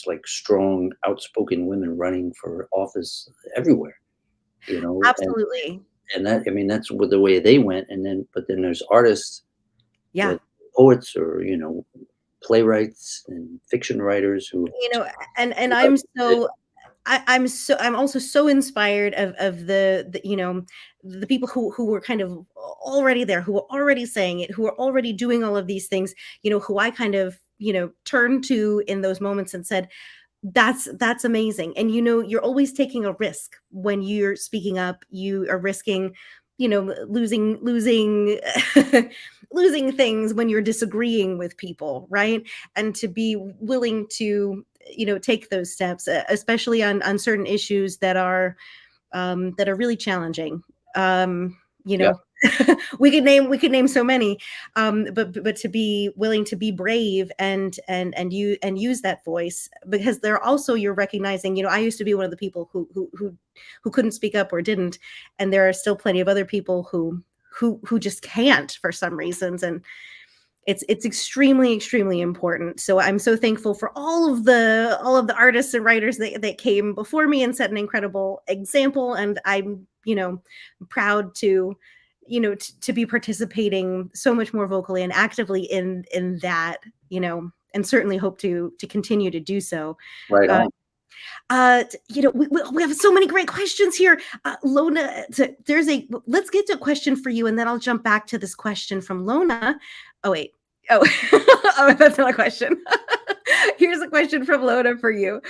like strong, outspoken women running for office everywhere. And Absolutely. that, I mean, that's the way they went. But then there's artists, Yeah. poets, or playwrights and fiction writers who. And I'm also so inspired of the people who were kind of already there, who were already saying it, who were already doing all of these things, who I kind of turned to in those moments and said, that's amazing. And you're always taking a risk when you're speaking up. You are risking losing losing things when you're disagreeing with people, right? And to be willing to take those steps, especially on certain issues that are really challenging. You Yeah. know, we could name so many, but to be willing to be brave and use that voice, because they're also, you're recognizing, I used to be one of the people who couldn't speak up or didn't, and there are still plenty of other people who just can't for some reasons. And it's extremely, extremely important. So I'm so thankful for all of the artists and writers that came before me and set an incredible example. And I'm proud to to be participating so much more vocally and actively in that, and certainly hope to continue to do so. Right uh, on. we have so many great questions here. Lona, let's get to a question for you, and then I'll jump back to this question from Lona. Oh, wait. Oh, oh, that's not a question. Here's a question from Lona for you.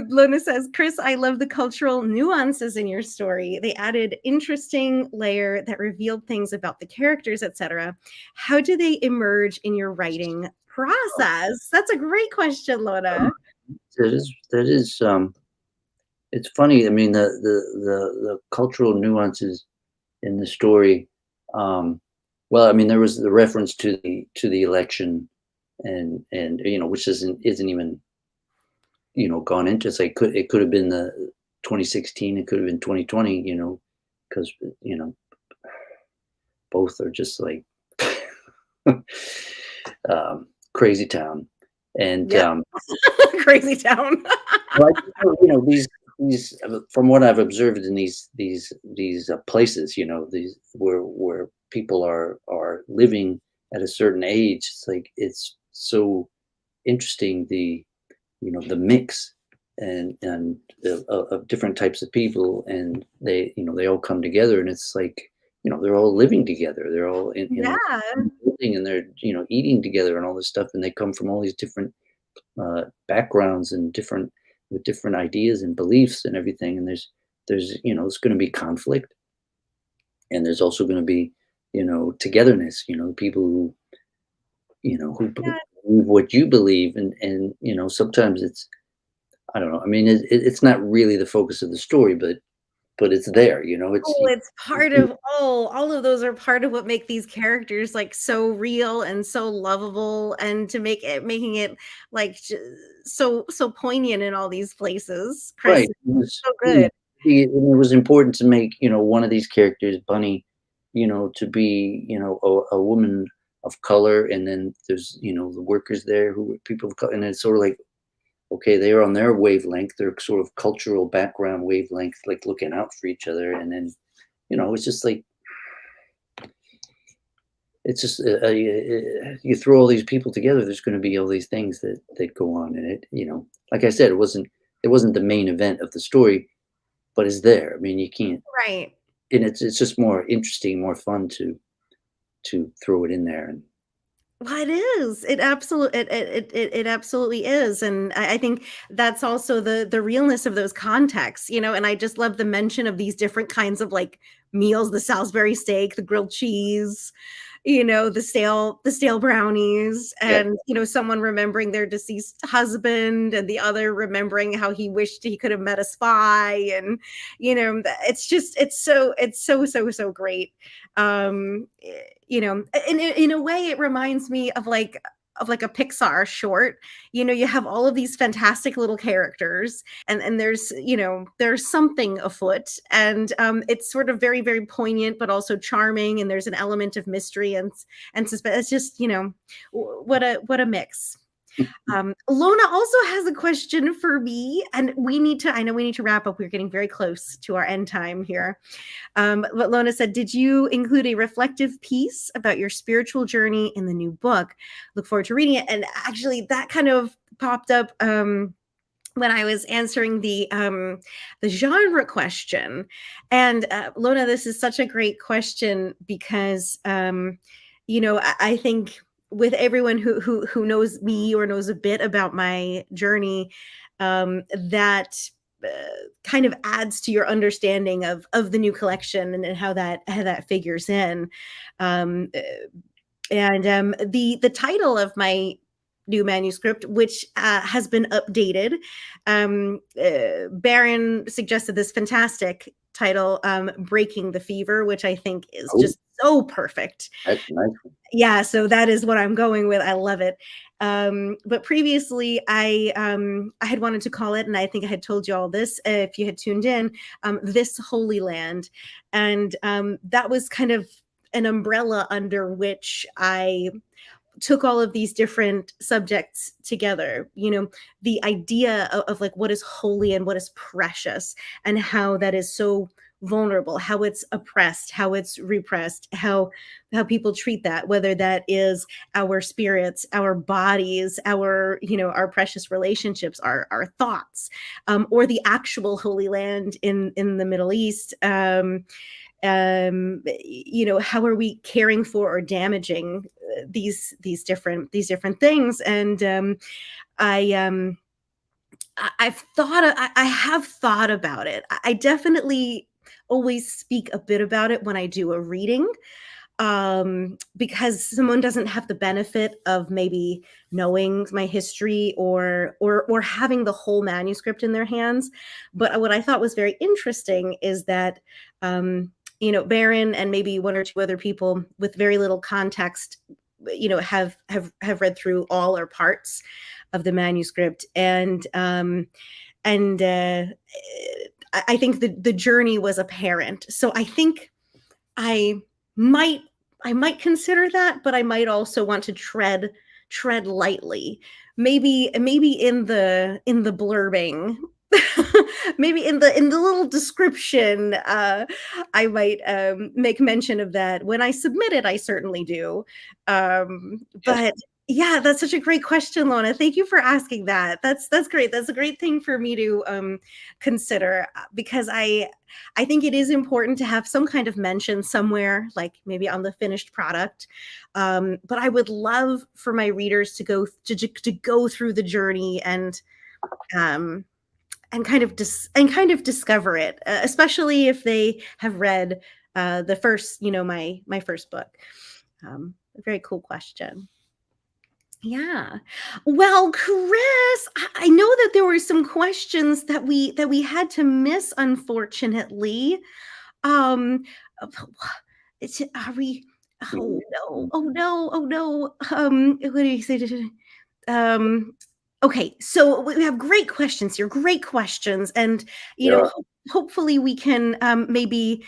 Lona says, Chris, I love the cultural nuances in your story. They added interesting layer that revealed things about the characters, etc. How do they emerge in your writing process? That's a great question, Lona. That is it's funny. I mean, the cultural nuances in the story. Well, I mean, there was the reference to the election, and which isn't even gone into. It's like it could have been the 2016. It could have been 2020. Because you know both are just like crazy town, and Yeah. Crazy town. well, these from what I've observed in these places, these where people are living at a certain age. It's like it's so interesting, the mix and of different types of people, and they all come together, and it's like they're all living together, they're all in Yeah. the building, and they're eating together and all this stuff, and they come from all these different backgrounds and with different ideas and beliefs and everything, and there's it's going to be conflict, and there's also going to be togetherness, people who Yeah. believe what you believe, and sometimes it's, I don't know, I mean, it's not really the focus of the story, but it's there, it's Oh, it's part of all of those are part of what make these characters like so real and so lovable, and to making it like so poignant in all these places. Chris, right. so good. And it was important to make one of these characters, Bunny, to be a woman of color, and then there's the workers there who were people of color, and it's sort of like, okay, they're on their wavelength, their sort of cultural background wavelength, like looking out for each other, and then it's just like, it's just you throw all these people together, there's going to be all these things that go on in it. Like I said, it wasn't the main event of the story, but it's there. I mean, you can't, Right. and it's just more interesting, more fun to throw it in there. And Well, it is. It absolutely is, and I think that's also the realness of those contexts, and I just love the mention of these different kinds of like meals: the Salisbury steak, the grilled cheese, the stale brownies, yeah, and someone remembering their deceased husband, and the other remembering how he wished he could have met a spy, and it's just it's so great. In a way it reminds me of like a Pixar short. You have all of these fantastic little characters, and there's something afoot, and it's sort of very, very poignant but also charming, and there's an element of mystery and suspense. It's just what a mix. Lona also has a question for me, and I know we need to wrap up. We're getting very close to our end time here. But Lona said, did you include a reflective piece about your spiritual journey in the new book? Look forward to reading it. And actually, that kind of popped up when I was answering the genre question. And Lona, this is such a great question because I think with everyone who knows me or knows a bit about my journey, that kind of adds to your understanding of the new collection and how that figures in. Um, the title of my new manuscript, which has been updated, Baron suggested this fantastic title, "Breaking the Fever," which I think is oh, just so perfect. that's nice. Yeah, so that is what I'm going with. I love it. But previously, I had wanted to call it, and I think I had told you all this if you had tuned in, "This Holy Land," and that was kind of an umbrella under which I took all of these different subjects together. The idea of like what is holy and what is precious, and how that is so vulnerable, how it's oppressed, how it's repressed, how people treat that, whether that is our spirits, our bodies, our precious relationships, our thoughts, or the actual Holy Land in the Middle East. How are we caring for or damaging these different things? And I I have thought about it. I definitely always speak a bit about it when I do a reading, because someone doesn't have the benefit of maybe knowing my history or having the whole manuscript in their hands. But what I thought was very interesting is that Baron and maybe one or two other people with very little context, have read through all or parts of the manuscript, and I think the journey was apparent. So I think I might I might consider that, but I might also want to tread lightly. Maybe in the blurbing, maybe in the little description, I might make mention of that. When I submit it, I certainly do. Yes. But yeah, that's such a great question, Lona. Thank you for asking that. That's great. That's a great thing for me to consider, because I think it is important to have some kind of mention somewhere, like maybe on the finished product. But I would love for my readers to go through the journey um, and kind of discover it, especially if they have read the first, my first book. A very cool question. Yeah. Well, Chris, I know that there were some questions that we had to miss, unfortunately. Um, uh, are we? Oh no! Oh no! Oh no! What do you say? Um, okay, so we have great questions here, great questions, and Yeah. hopefully we can maybe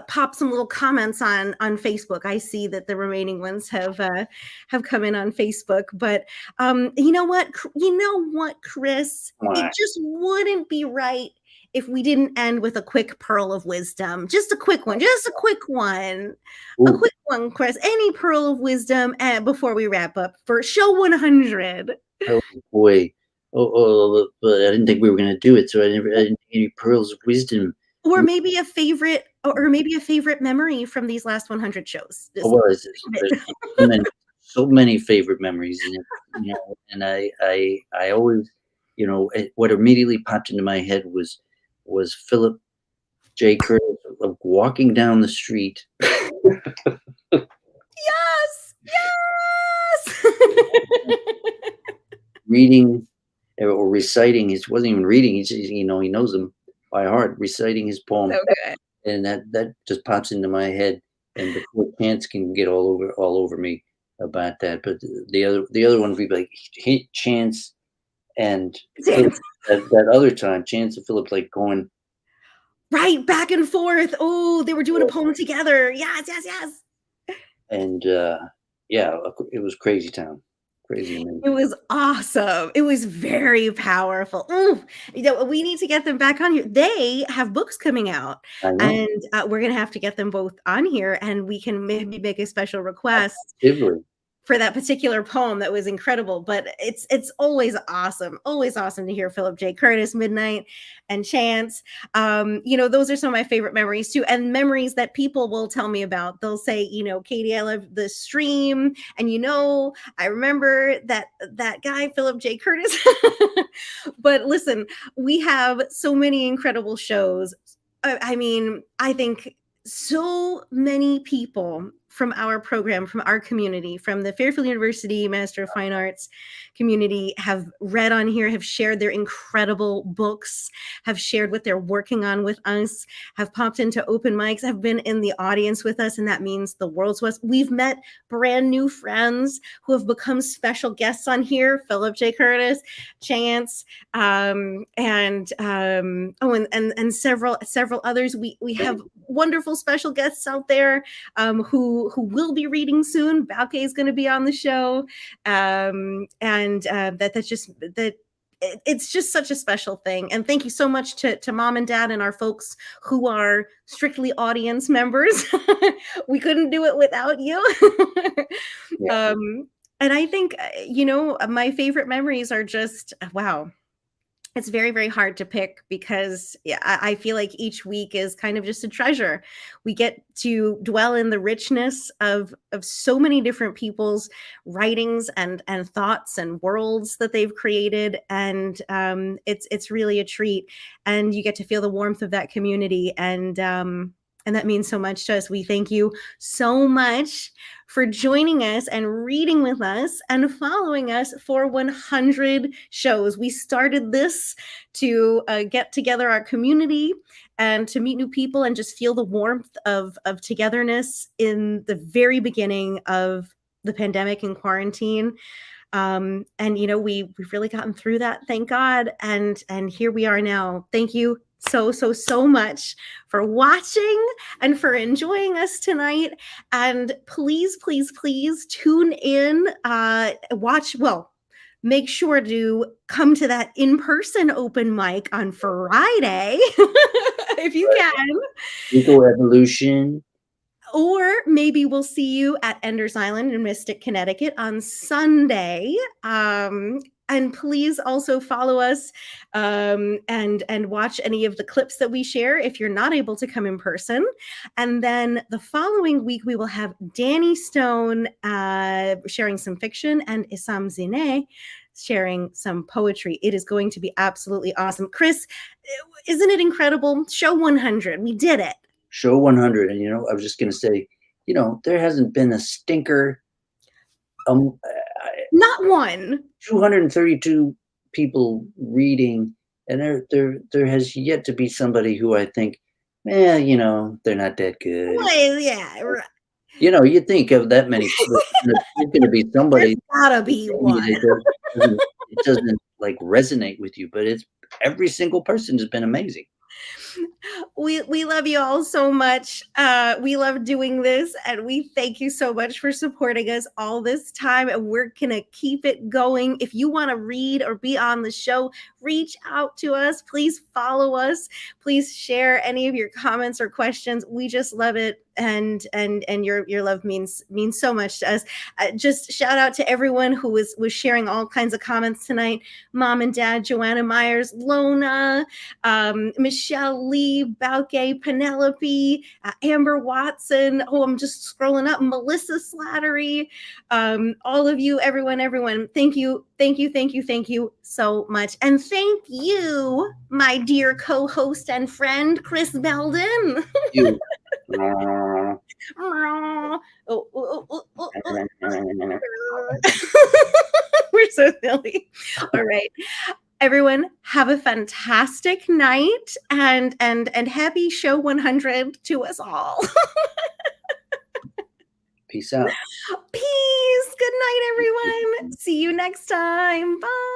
pop some little comments on Facebook. I see that the remaining ones have come in on Facebook, but you know what? Chris, it Why? just wouldn't be right if we didn't end with a quick pearl of wisdom. Just a quick one. Just a quick one. A Ooh, quick one, Chris. Any pearl of wisdom before we wrap up for show 100? oh boy. But I didn't think we were gonna do it, so I didn't get any pearls of wisdom. Or maybe a favorite, or maybe a favorite memory from these last 100 shows. Oh, Just well, name there's it. so many favorite memories, and I always, what immediately popped into my head was Philip J. Curtis, walking down the street, Yes! Yes! reading or reciting his wasn't even reading, he's just, he knows them by heart, reciting his poem, So good. and that just pops into my head, and before Chance can get all over me about that, but the other one would be like Chance and Philip, Dance. that other time, Chance and Philip, like, going, Right, back and forth. Oh, they were doing a poem together. Yes, yes, yes. and, yeah, it was crazy town. Crazy It amazing. was awesome. It was very powerful. Ooh, we need to get them back on here. They have books coming out, I know. and we're gonna have to get them both on here, and we can maybe make a special request Positively. for that particular poem that was incredible. But it's always awesome to hear Philip J. Curtis, Midnight, and Chance. Those are some of my favorite memories too, and memories that people will tell me about. They'll say, Katie, I love the stream, and I remember that guy Philip J. Curtis. But listen, we have so many incredible shows. I mean, I think so many people from our program, from our community, from the Fairfield University Master of Fine Arts community have read on here, have shared their incredible books, have shared what they're working on with us, have popped into open mics, have been in the audience with us, and that means the world to us. We've met brand new friends who have become special guests on here, Philip J. Curtis, Chance, and several others. We have wonderful special guests out there who will be reading soon. Balke is going to be on the show, and it's just such a special thing. And thank you so much to mom and dad and our folks who are strictly audience members. We couldn't do it without you. Yeah. And I think my favorite memories are just wow. it's very, very hard to pick because yeah, I feel like each week is kind of just a treasure. We get to dwell in the richness of so many different people's writings and thoughts and worlds that they've created, and it's really a treat. And you get to feel the warmth of that community, and that means so much to us. We thank you so much for joining us and reading with us and following us for 100 shows. We started this to get together our community and to meet new people and just feel the warmth of togetherness in the very beginning of the pandemic and quarantine. And we've really gotten through that, thank God. And here we are now. Thank you so much for watching and for enjoying us tonight. And please tune in, make sure to come to that in-person open mic on Friday if you can. Legal Evolution. Or maybe we'll see you at Ender's Island in Mystic, Connecticut on Sunday. And please also follow us and watch any of the clips that we share if you're not able to come in person. And then the following week, we will have Danny Stone sharing some fiction and Issam Zineh sharing some poetry. It is going to be absolutely awesome. Chris, isn't it incredible? Show 100. We did it. Show 100. And, I was just going to say, there hasn't been a stinker. Not one. 232 people reading, and there has yet to be somebody who I think, they're not that good. Well, yeah, right. You think of that many people, there's going to be somebody. There's gotta be one. It doesn't like resonate with you, but it's every single person has been amazing. We love you all so much. We love doing this, and we thank you so much for supporting us all this time. And we're gonna keep it going. If you want to read or be on the show, reach out to us. Please follow us. Please share any of your comments or questions. We just love it, and your love means so much to us. Just shout out to everyone who was sharing all kinds of comments tonight. Mom and Dad, Joanna Myers, Lona, Michelle Lee, Balke, Penelope, Amber Watson. Oh, I'm just scrolling up. Melissa Slattery, all of you, everyone. Thank you so much. And thank you, my dear co-host and friend, Chris Belden. You. We're so silly. All right. Everyone, have a fantastic night and happy show 100 to us all. Peace out. Peace. Good night, everyone. See you next time. Bye.